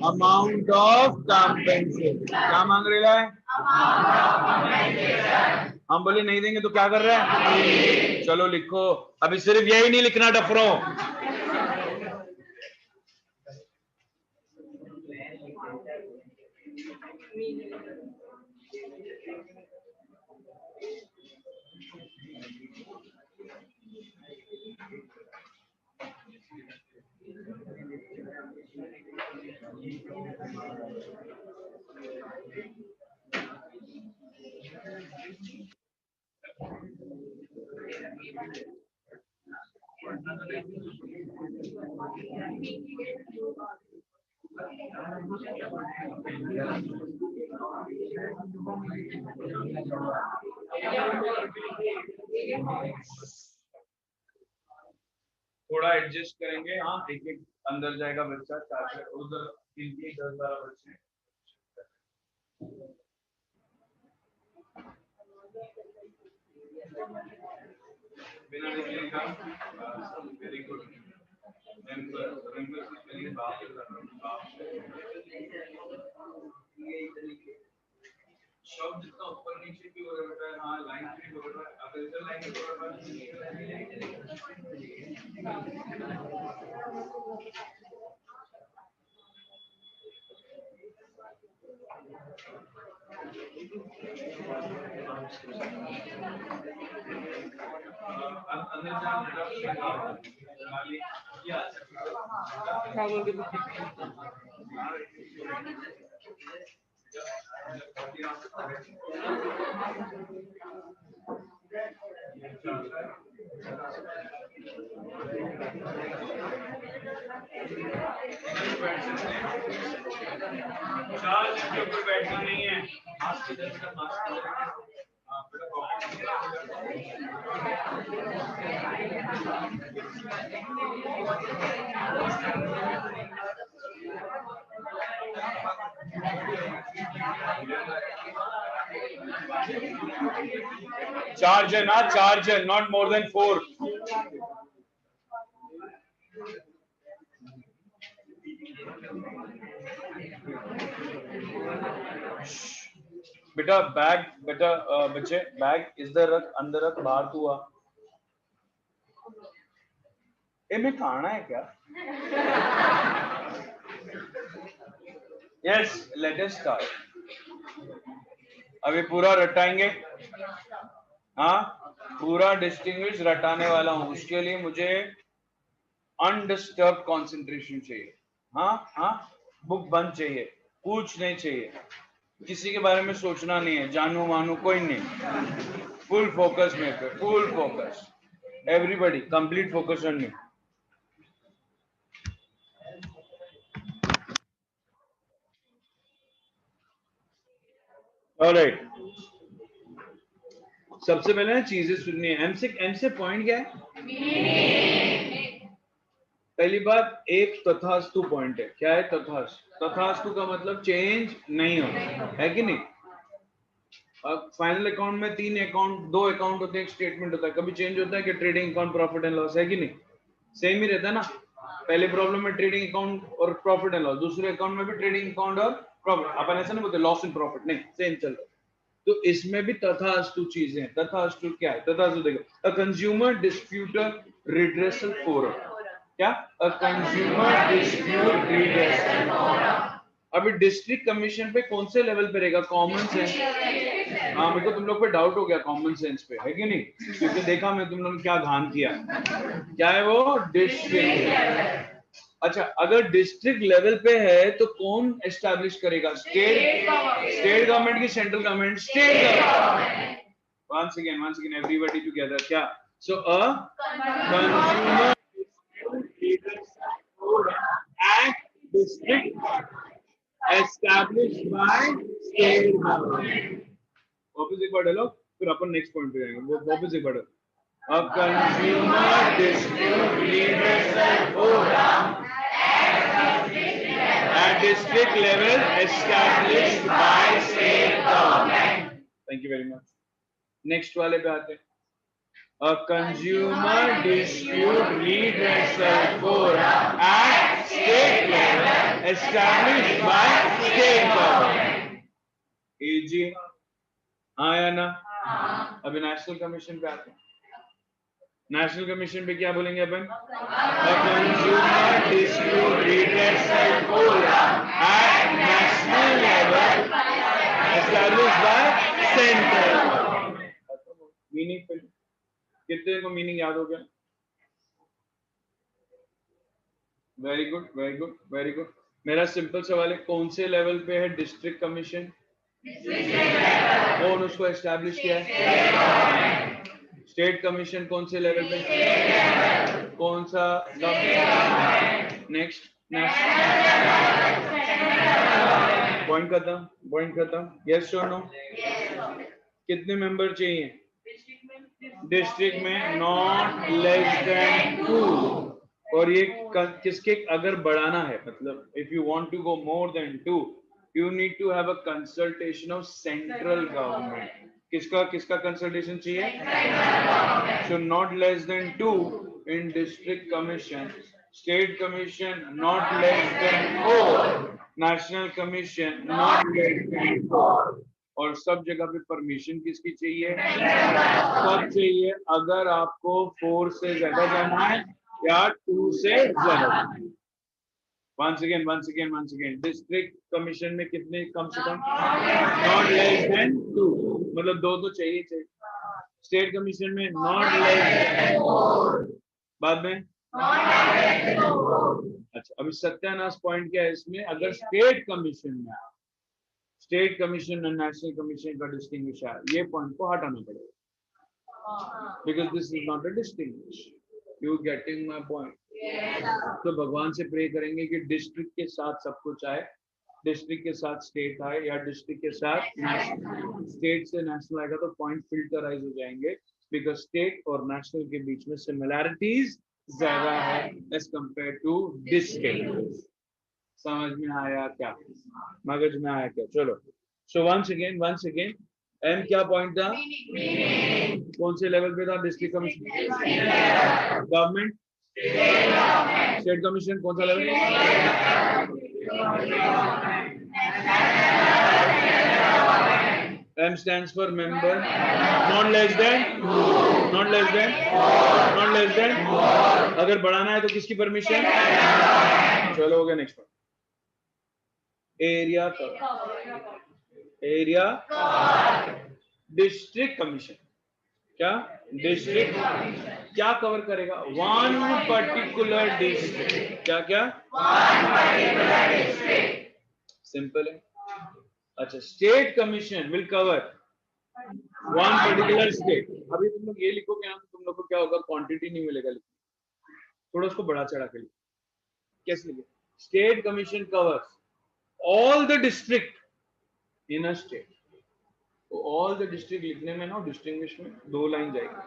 Amount of compensation. क्या मांग रहा है? हम बोले नहीं देंगे तो क्या कर रहा है? चलो लिखो। अभी सिर्फ यही नहीं लिखना डफरो। थोड़ा एडजस्ट करेंगे। हाँ, एक एक अंदर जाएगा बच्चा, चार उधर 10-12 बच्चे। बिना निकले का वेरी गुड। शब्द जितना ऊपर नीचे भी हो रहा है, हाँ लाइन भी हो रहा है, अगर इधर लाइन हो रहा चार के ऊपर बैठना नहीं है। चार्ज है, not more than 4. बेटा बैग, बेटा बच्चे बैग इधर रख, अंदर रख, बाहर तू आ। में खाना है क्या? Yes, let us start. अभी पूरा रटाएंगे। हाँ, पूरा डिस्टिंग्विश रटाने वाला हूं। उसके लिए मुझे अनडिस्टर्ब कंसंट्रेशन चाहिए। हाँ हाँ, बुक बंद चाहिए, कुछ नहीं चाहिए, किसी के बारे में सोचना नहीं है, जानू मानू कोई नहीं, फुल फोकस में पे, full focus, everybody complete focus on me. Alright, सबसे पहले ना चीजें सुननी है। एम से पॉइंट क्या है? पहली बात, एक तथास्तु पॉइंट है। क्या है तथास्तु? तथास्तु का मतलब चेंज नहीं होना है कि नहीं? अब फाइनल अकाउंट में 3 अकाउंट, 2 अकाउंट होते हैं, एक स्टेटमेंट होता है, कभी चेंज होता है कि trading account profit and loss है कि नहीं? सेम ही रहता है ना। पहले प्रॉब्लम में ट्रेडिंग अकाउंट और प्रॉफिट एंड लॉस, दूसरे अकाउंट में भी ट्रेडिंग अकाउंट और प्रॉफिट। अपन ऐसा नहीं बोलते लॉस एंड प्रॉफिट, नहीं, सेम चल रहा है। तो इसमें भी तथास्तु चीजें हैं। तथास्तु क्या है? तथास्तु देखो, अ कंज्यूमर डिस्प्यूटर रिड्रेसल फोरम। क्या? A consumer dispute redressal forum. अभी डिस्ट्रिक्ट कमीशन पे कौन से लेवल पे रहेगा? Common sense. हाँ, मेरे को तुम लोग पे डाउट हो गया कॉमन सेंस पे, है कि नहीं? क्योंकि देखा मैं तुम लोग ने क्या घान किया। क्या है वो? डिस्ट्रिक्ट। अच्छा, अगर डिस्ट्रिक्ट लेवल पे है तो कौन एस्टैब्लिश करेगा? स्टेट गवर्नमेंट की central government? State government. once again everybody together। क्या? so a consumer act district established by state government। वापस एक बार डालो, फिर अपन नेक्स्ट पॉइंट पे जाएंगे। वो वापस एक बार डालो, a consumer dispute redressal forum at district level established by state government। Thank you very much। Next वाले पे आते हैं। A consumer dispute redressal forum at state level established by state government। AG आया ना? अभी नेशनल कमीशन पे आते हैं। नेशनल कमीशन पे क्या बोलेंगे अपन? A consumer dispute redressal forum at national level established by meaning fill, कितने को मीनिंग याद हो गया? Very good very good very good. मेरा सिंपल सवाल है, कौन से लेवल पे है डिस्ट्रिक्ट कमीशन? कौन उसको एस्टैब्लिश किया है? स्टेट कमीशन कौन से लेवल पे? कौन सा? नेक्स्ट पॉइंट खत्म। यस और नो? कितने मेंबर चाहिए डिस्ट्रिक्ट में? Not less than 2। और ये किसके अगर बढ़ाना है, मतलब if you want to go more than 2 you need to have a consultation of central government. किसका कंसल्टेशन चाहिए? So not less than 2 in district commission, state commission not less than 4, national commission not less than 4. और सब जगह पे परमिशन किसकी चाहिए? सब चाहिए। अगर आपको 4 से ज्यादा जाना है या 2 से ज्यादा। once again डिस्ट्रिक्ट कमीशन में कितने कम से कम? नॉट लेस देन 2, मतलब 2 तो चाहिए। स्टेट कमीशन में नॉट लेस देन 4, बाद में अच्छा। अभी सत्यानाश पॉइंट क्या है इसमें? अगर स्टेट कमीशन में स्टेट कमीशन और नेशनल कमीशन का डिस्टिंग्विश है, ये पॉइंट को हटाना पड़ेगा, because this is not a distinguish. You getting my point? तो भगवान से प्रे करेंगे कि डिस्ट्रिक्ट के साथ सब कुछ आए, डिस्ट्रिक्ट के साथ स्टेट आए, या डिस्ट्रिक्ट के साथ नेशनल। स्टेट से नेशनल आएगा तो पॉइंट फिल्टराइज हो जाएंगे, बिकॉज स्टेट और नेशनल के बीच में सिमिलैरिटीज ज्यादा है एज कंपेयर टू डिस्ट्रिक्ट। समझ में आया क्या? मगज में आया क्या? चलो, सो वंस अगेन एम क्या पॉइंट था? कौन से लेवल पे था district commission? Government. State commission कौन सा level? M stands for member, not less than। अगर बढ़ाना है तो किसकी परमिशन? चलो हो गया। Next point, area district commission. क्या डिस्ट्रिक्ट क्या कवर करेगा? One particular district. क्या? सिंपल है। अच्छा, state commission will cover one particular state. अभी तुम लोग ये लिखोगे ना, तुम लोग को क्या होगा? क्वांटिटी नहीं मिलेगा लिखने, थोड़ा उसको बढ़ा चढ़ा के लिखो। कैसे लिखे? State commission covers all the district in a state. तो ऑल द डिस्ट्रिक्ट लिखने में ना, डिस्टिंग्विश में 2 लाइन जाएगी।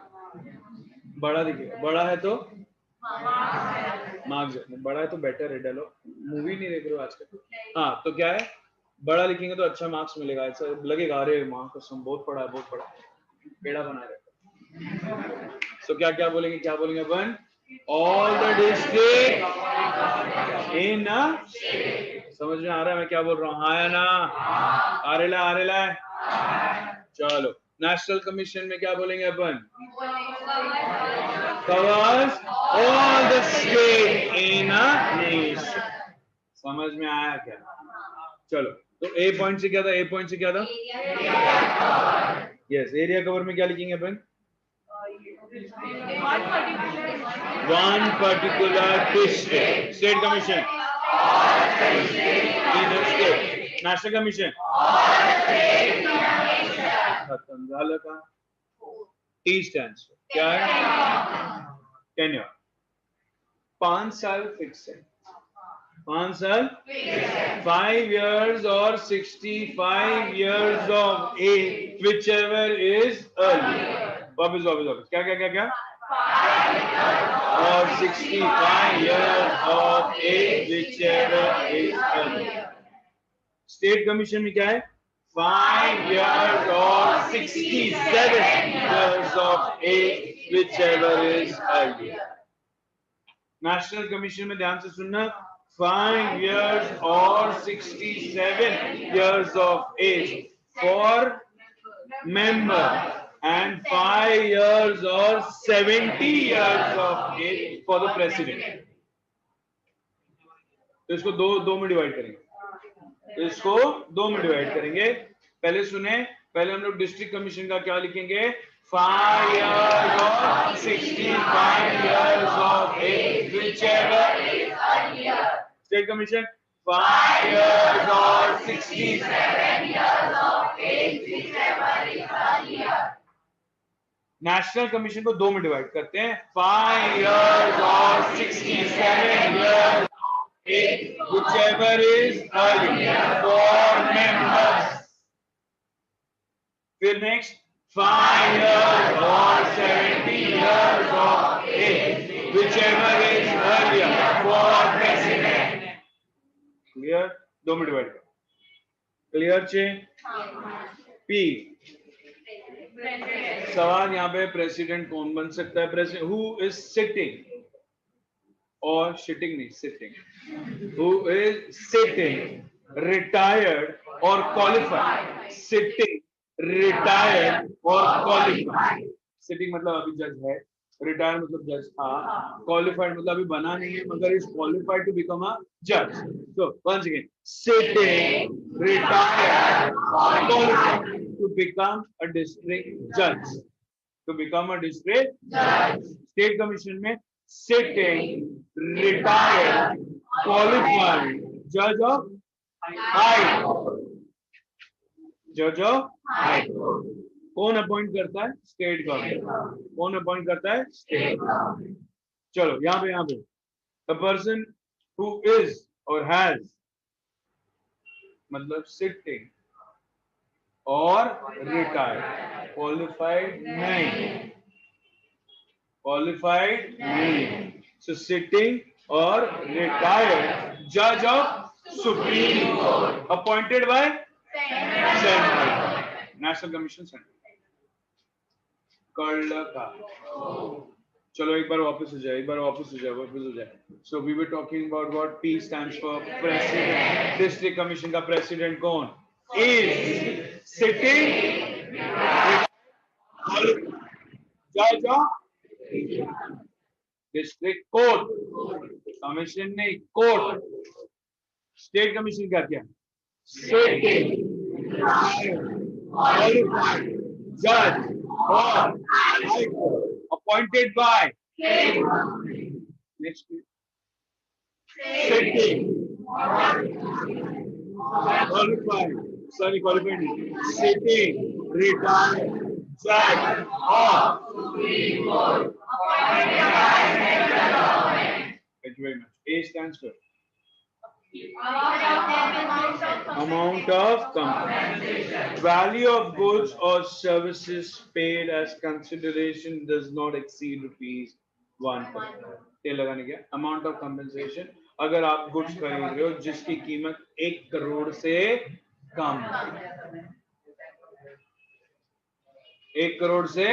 बड़ा दिखेगा, बड़ा है तो मार्क्स, बड़ा है तो बेटर है। डालो, मूवी नहीं देख रहे हो आजकल? हाँ, तो क्या है? बड़ा लिखेंगे तो अच्छा मार्क्स मिलेगा। ऐसा लगेगा अरे माँ कसम बहुत पढ़ा है, पेड़ा बना रहे। तो क्या बोलेंगे अपन? All the district in. समझ में आ रहा है मैं क्या बोल रहा हूँ? हाँ या ना? आ रेला है। चलो, नेशनल कमीशन में क्या बोलेंगे अपन? Covers all the state in a nation. समझ में आया क्या? चलो, तो ए पॉइंट से क्या था? यस, एरिया कवर में क्या लिखेंगे अपन? One particular district. State commission national commission खत्म झालं का? टी स्टैंड्स क्या है? टेन्योर। 5 साल फिक्स है। 5 साल, 5 years or 65 years of age, whichever is early। वापिस क्या? और 65 years of age, whichever is early। State commission में क्या है? 5 years or 67 years of age, whichever is early। National commission में ध्यान से सुनना, 5 years or 67 years of age for member and 5 years or 70 years of age for the president। तो इसको दो में डिवाइड करेंगे। पहले सुने, पहले हम लोग डिस्ट्रिक्ट कमीशन का क्या लिखेंगे? 5 years or 65 years of age, whichever is earlier. State Commission, 5 years or 67 years of age, whichever is earlier. National commission को दो में डिवाइड करते हैं, 5 years or 67 years of age, whichever is earlier for members. फिर next 5 years or 70 years of age, whichever is earlier for president. Clear? दो में डिवाइड करो. क्लियर चे? पी. सवाल यहाँ पे प्रेसिडेंट कौन बन सकता है? प्रेसिडेंट हु इज सिटिंग और शिटिंग नहीं, sitting. Who is sitting, retired और क्वालिफाइड. सिटिंग, रिटायर्ड और क्वालिफाइड. सिटिंग मतलब अभी जज है, रिटायर्ड मतलब जज था, क्वालिफाइड मतलब अभी बना नहीं है मगर is qualified to become a जज. So once again, sitting, retired और qualified to become a district judge. To become a district judge. State Commission में sitting, retired, qualified judge of High Court. Judge of High Court. कौन अपॉइंट करता है? State government. कौन अपॉइंट करता है? State government. चलो यहाँ पे a person who is or has मतलब sitting और रिटायर्ड. क्वालिफाइड नहीं, क्वालिफाइड नहीं. सो सिटिंग और रिटायर्ड जज of supreme court appointed by central national commission. Central कर्ल का. चलो एक बार वापस हो जाए. So we were talking about what P stands for president. District commission का प्रेसिडेंट कौन? is sitting judge of district court. Commission नहीं, कोर्ट. स्टेट कमीशन का क्या? sitting qualified judge of high court appointed by next sitting qualified sitting retired judge of Supreme Court appointed by central government. Thank you very much. A stands for amount of compensation. Value of goods or services paid as consideration does not exceed ₹1 per. ये लगाने क्या? Amount of compensation. अगर आप गुड्स खरीद रहे हो जिसकी कीमत 1 करोड़ से कम, 1 करोड़ से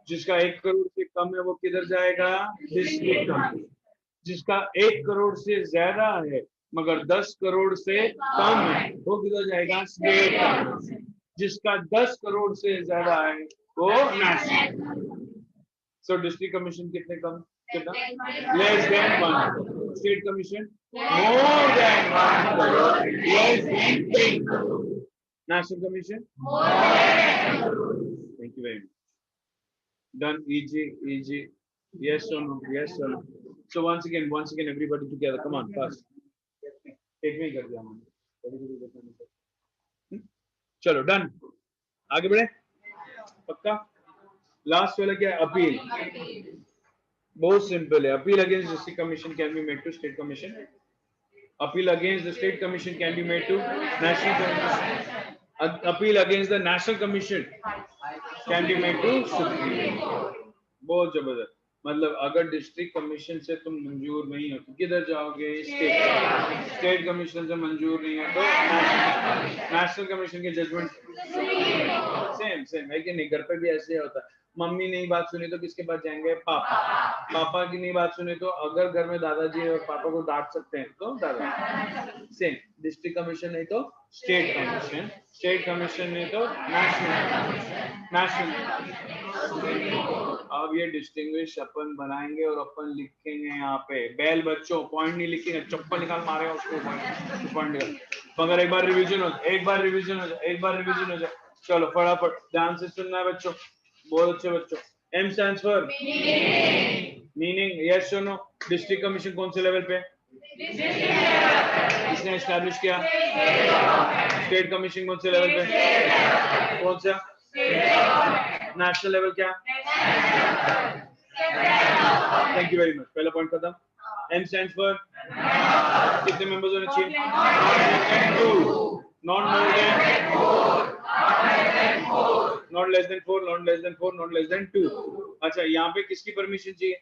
जिसका 1 करोड़ से कम है वो किधर जाएगा? District commission. जिसका 1 करोड़ से ज्यादा है मगर 10 करोड़ से कम है वो किधर जाएगा? State commission. जिसका 10 करोड़ से ज्यादा है वो नेशनल. सो डिस्ट्रिक्ट कमीशन कितने कम? कितना? Less than 1. State commission more than 1 crore, less than 10 crore. National commission more than 10 crore. Thank you very much. Done. easy. Yes or no? Yes or no? So once again everybody together, come on fast. एक में कर दिया हमने. चलो डन. आगे बढ़े. पक्का. लास्ट वाला क्या है? अपील. बहुत सिंपल है. Appeal against district commission can be made to state commission. Appeal against the state commission can be made to national commission. Appeal against the national commission can be made to supreme court. बहुत जबरदस्त. मतलब अगर डिस्ट्रिक्ट कमीशन से तुम मंजूर नहीं हो तो किधर जाओगे? स्टेट कमीशन से मंजूर नहीं है तो नेशनल कमीशन के जजमेंट. सेम है कि नहीं? घर पे भी ऐसे होता है. मम्मी नहीं बात सुनी तो किसके पास जाएंगे? पापा की नहीं बात सुनी तो अगर घर में दादाजी और पापा को डांट सकते हैं तो दादा. सेम. डिस्ट्रिक्ट कमीशन नहीं तो स्टेट कमीशन, स्टेट कमीशन नहीं तो नेशनल. अब ये डिस्टिंग्विश अपन बनाएंगे और अपन लिखेंगे यहाँ पे. बैल बच्चों पॉइंट नहीं लिखेंगे, चप्पल निकाल मारे उसको पॉइंट निकाल. मगर एक बार रिवीजन हो जाए. चलो फटाफट ध्यान से सुनना है बच्चों, बहुत अच्छे बच्चों। M stands for meaning, yes सुनो। डिस्ट्रिक्ट कमीशन कौन से लेवल पे इसने एस्टैब्लिश किया? स्टेट कमीशन कौन से लेवल पे? कौन सा? नेशनल लेवल क्या? थैंक यू वेरी मच, पहला पॉइंट खत्म। M stands for कितने मेंबर्स होने चाहिए? 2, not more than, not less then 4, not less then 4, not less than 2। अच्छा, यहाँ पे किसकी परमिशन चाहिए?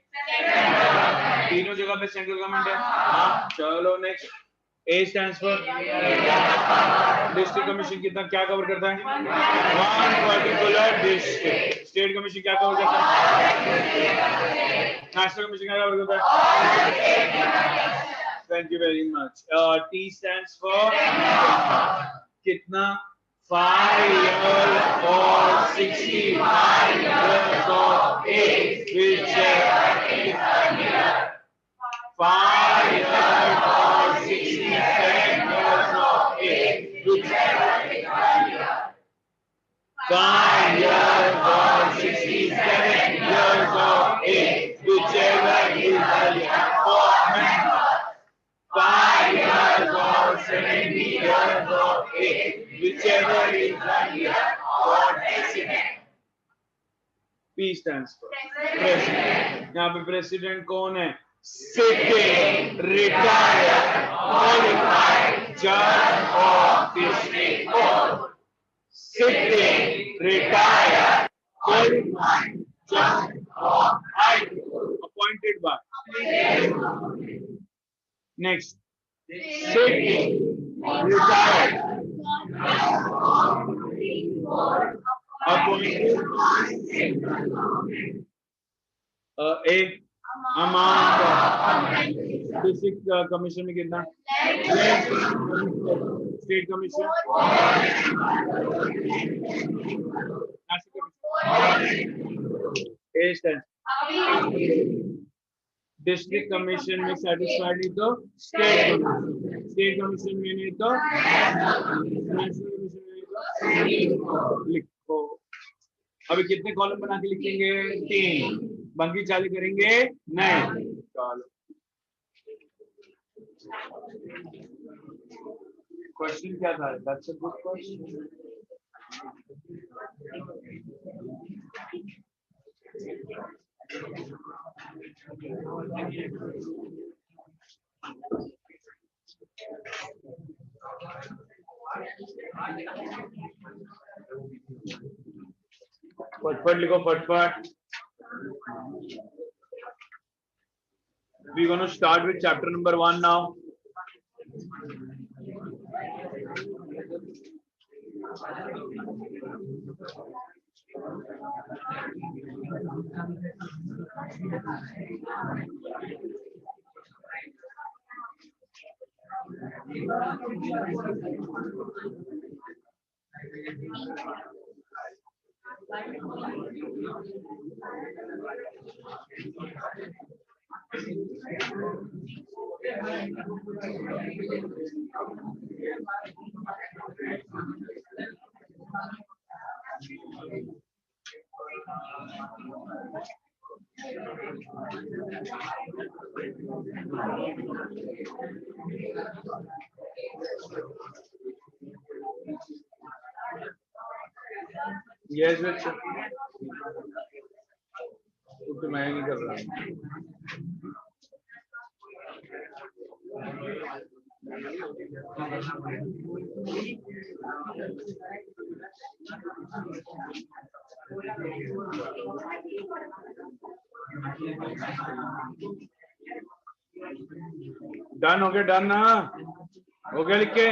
तीनों जगह पे सेंट्रल गवर्नमेंट है। हाँ, चलो next. A stands for district commission कितना क्या कवर करता है? One particular district. State commission क्या कवर करता है? नेशनल कमीशन क्या कवर करता है? Thank you very much. T stands for कितना? 5 years or 65 years of age, whichever is earlier. 5 years or 67 years of age, whichever is earlier. 5 years or 67 years of age, whichever is earlier for member. 5 years or 70 years of age, whichever is earlier for president. P stands for president. यहाँ पे president कौन है? Sitting, retired, qualified judge of district court. Sitting, retired, qualified judge of high court. Appointed by. Next. Sitting, retired, appointed. A amount district commission में कितना? स्टेट कमीशन, डिस्ट्रिक्ट कमीशन में सेटिस्फाइड नहीं तो स्टेट कमीशन में नहीं तो नेशनल कमीशन में नहीं तो लिखो। अभी कितने कॉलम बना के लिखेंगे? 3। बाकी चालू करेंगे? नहीं। चलो क्वेश्चन क्या था? That's a good question. फटफट लिखो, फटफट। We're going to start with chapter number 1 now. Yes, बच्चों, तो मैं नहीं कर रहा। डन हो गया? डन ना हो गया? लिख के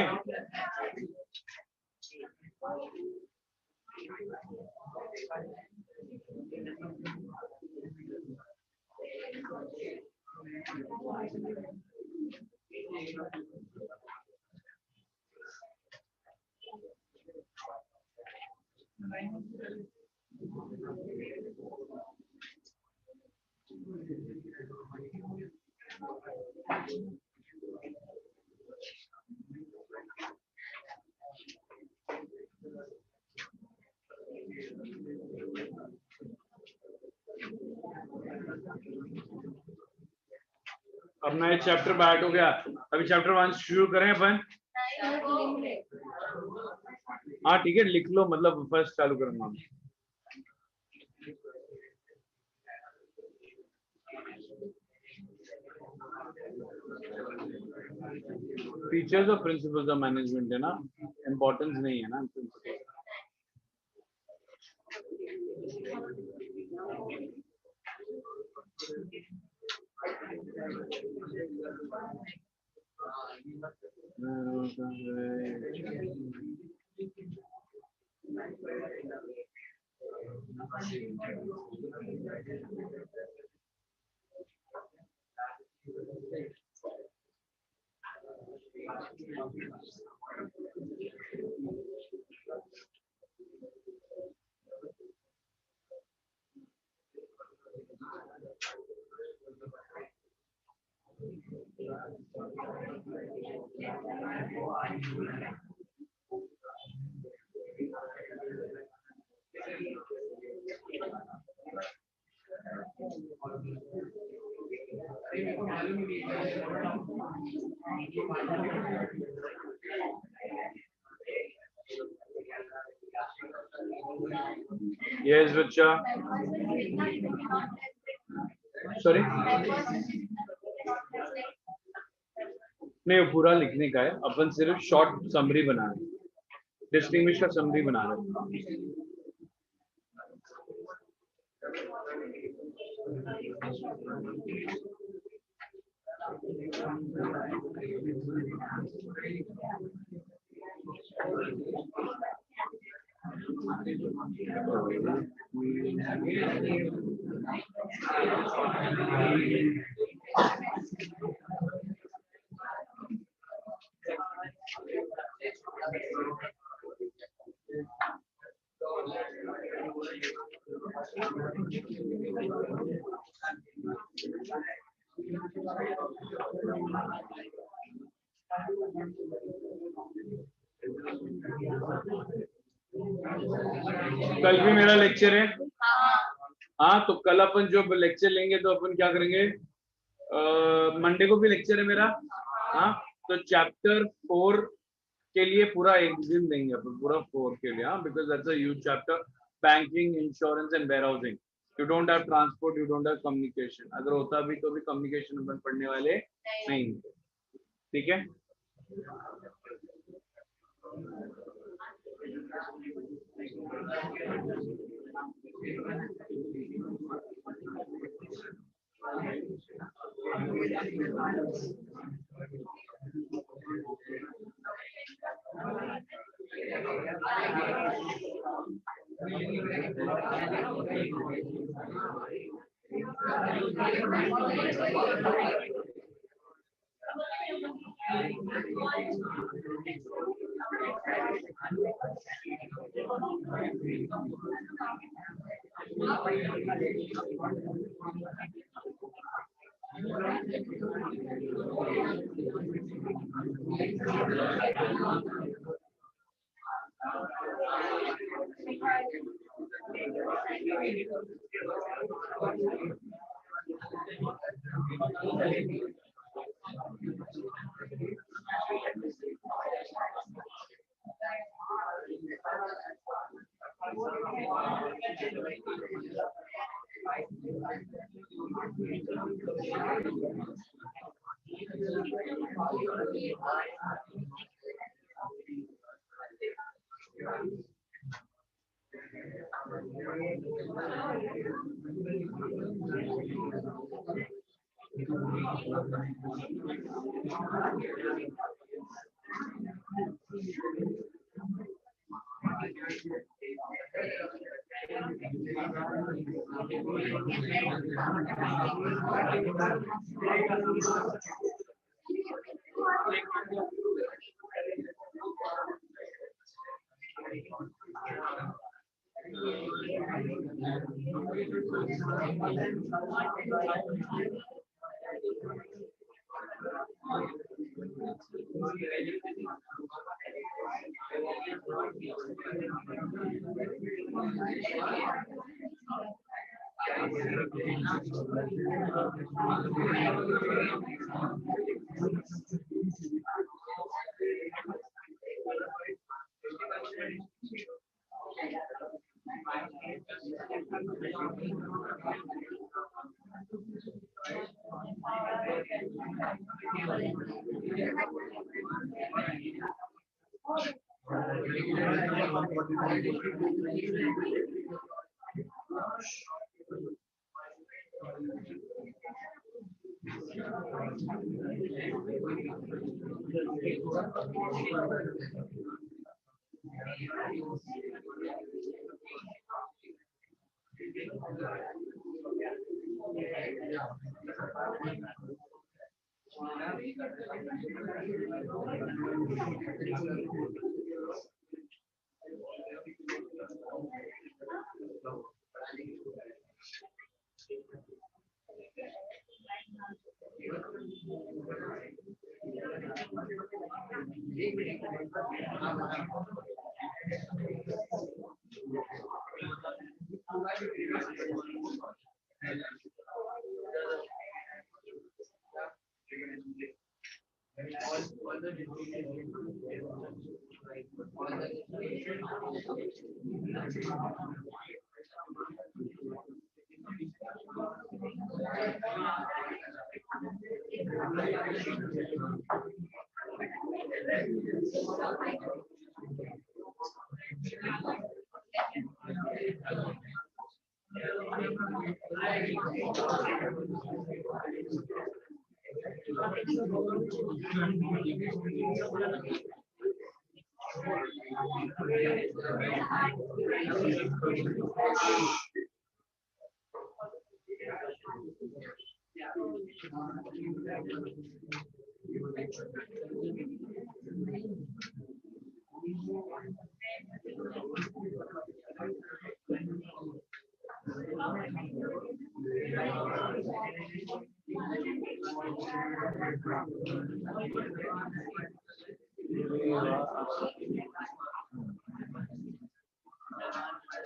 अपना एक चैप्टर बैठ हो गया, अभी चैप्टर 1 शुरू करें अपन। हाँ ठीक है, लिख लो, मतलब फर्स्ट चालू करूंगा। फीचर्स और प्रिंसिपल्स ऑफ मैनेजमेंट है ना, इम्पोर्टेंस नहीं है ना। यस बच्चा, सॉरी नहीं, वो पूरा लिखने का है, अपन सिर्फ शॉर्ट समरी बना रहे, डिस्टिंग्विश का समरी बना रहे। कल भी मेरा लेक्चर है। हाँ, तो कल अपन जो लेक्चर लेंगे तो अपन क्या करेंगे, मंडे को भी लेक्चर है मेरा। हाँ, तो चैप्टर 4 के लिए पूरा एक दिन देंगे अपन, पूरा 4 के लिए। हाँ, because that's a huge chapter, banking, insurance and warehousing. You don't have transport, you don't have communication. अगर होता भी तो भी कम्युनिकेशन अपन पढ़ने वाले नहीं। ठीक है,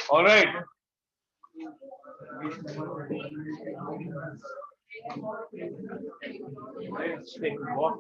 All right. Let's take a walk.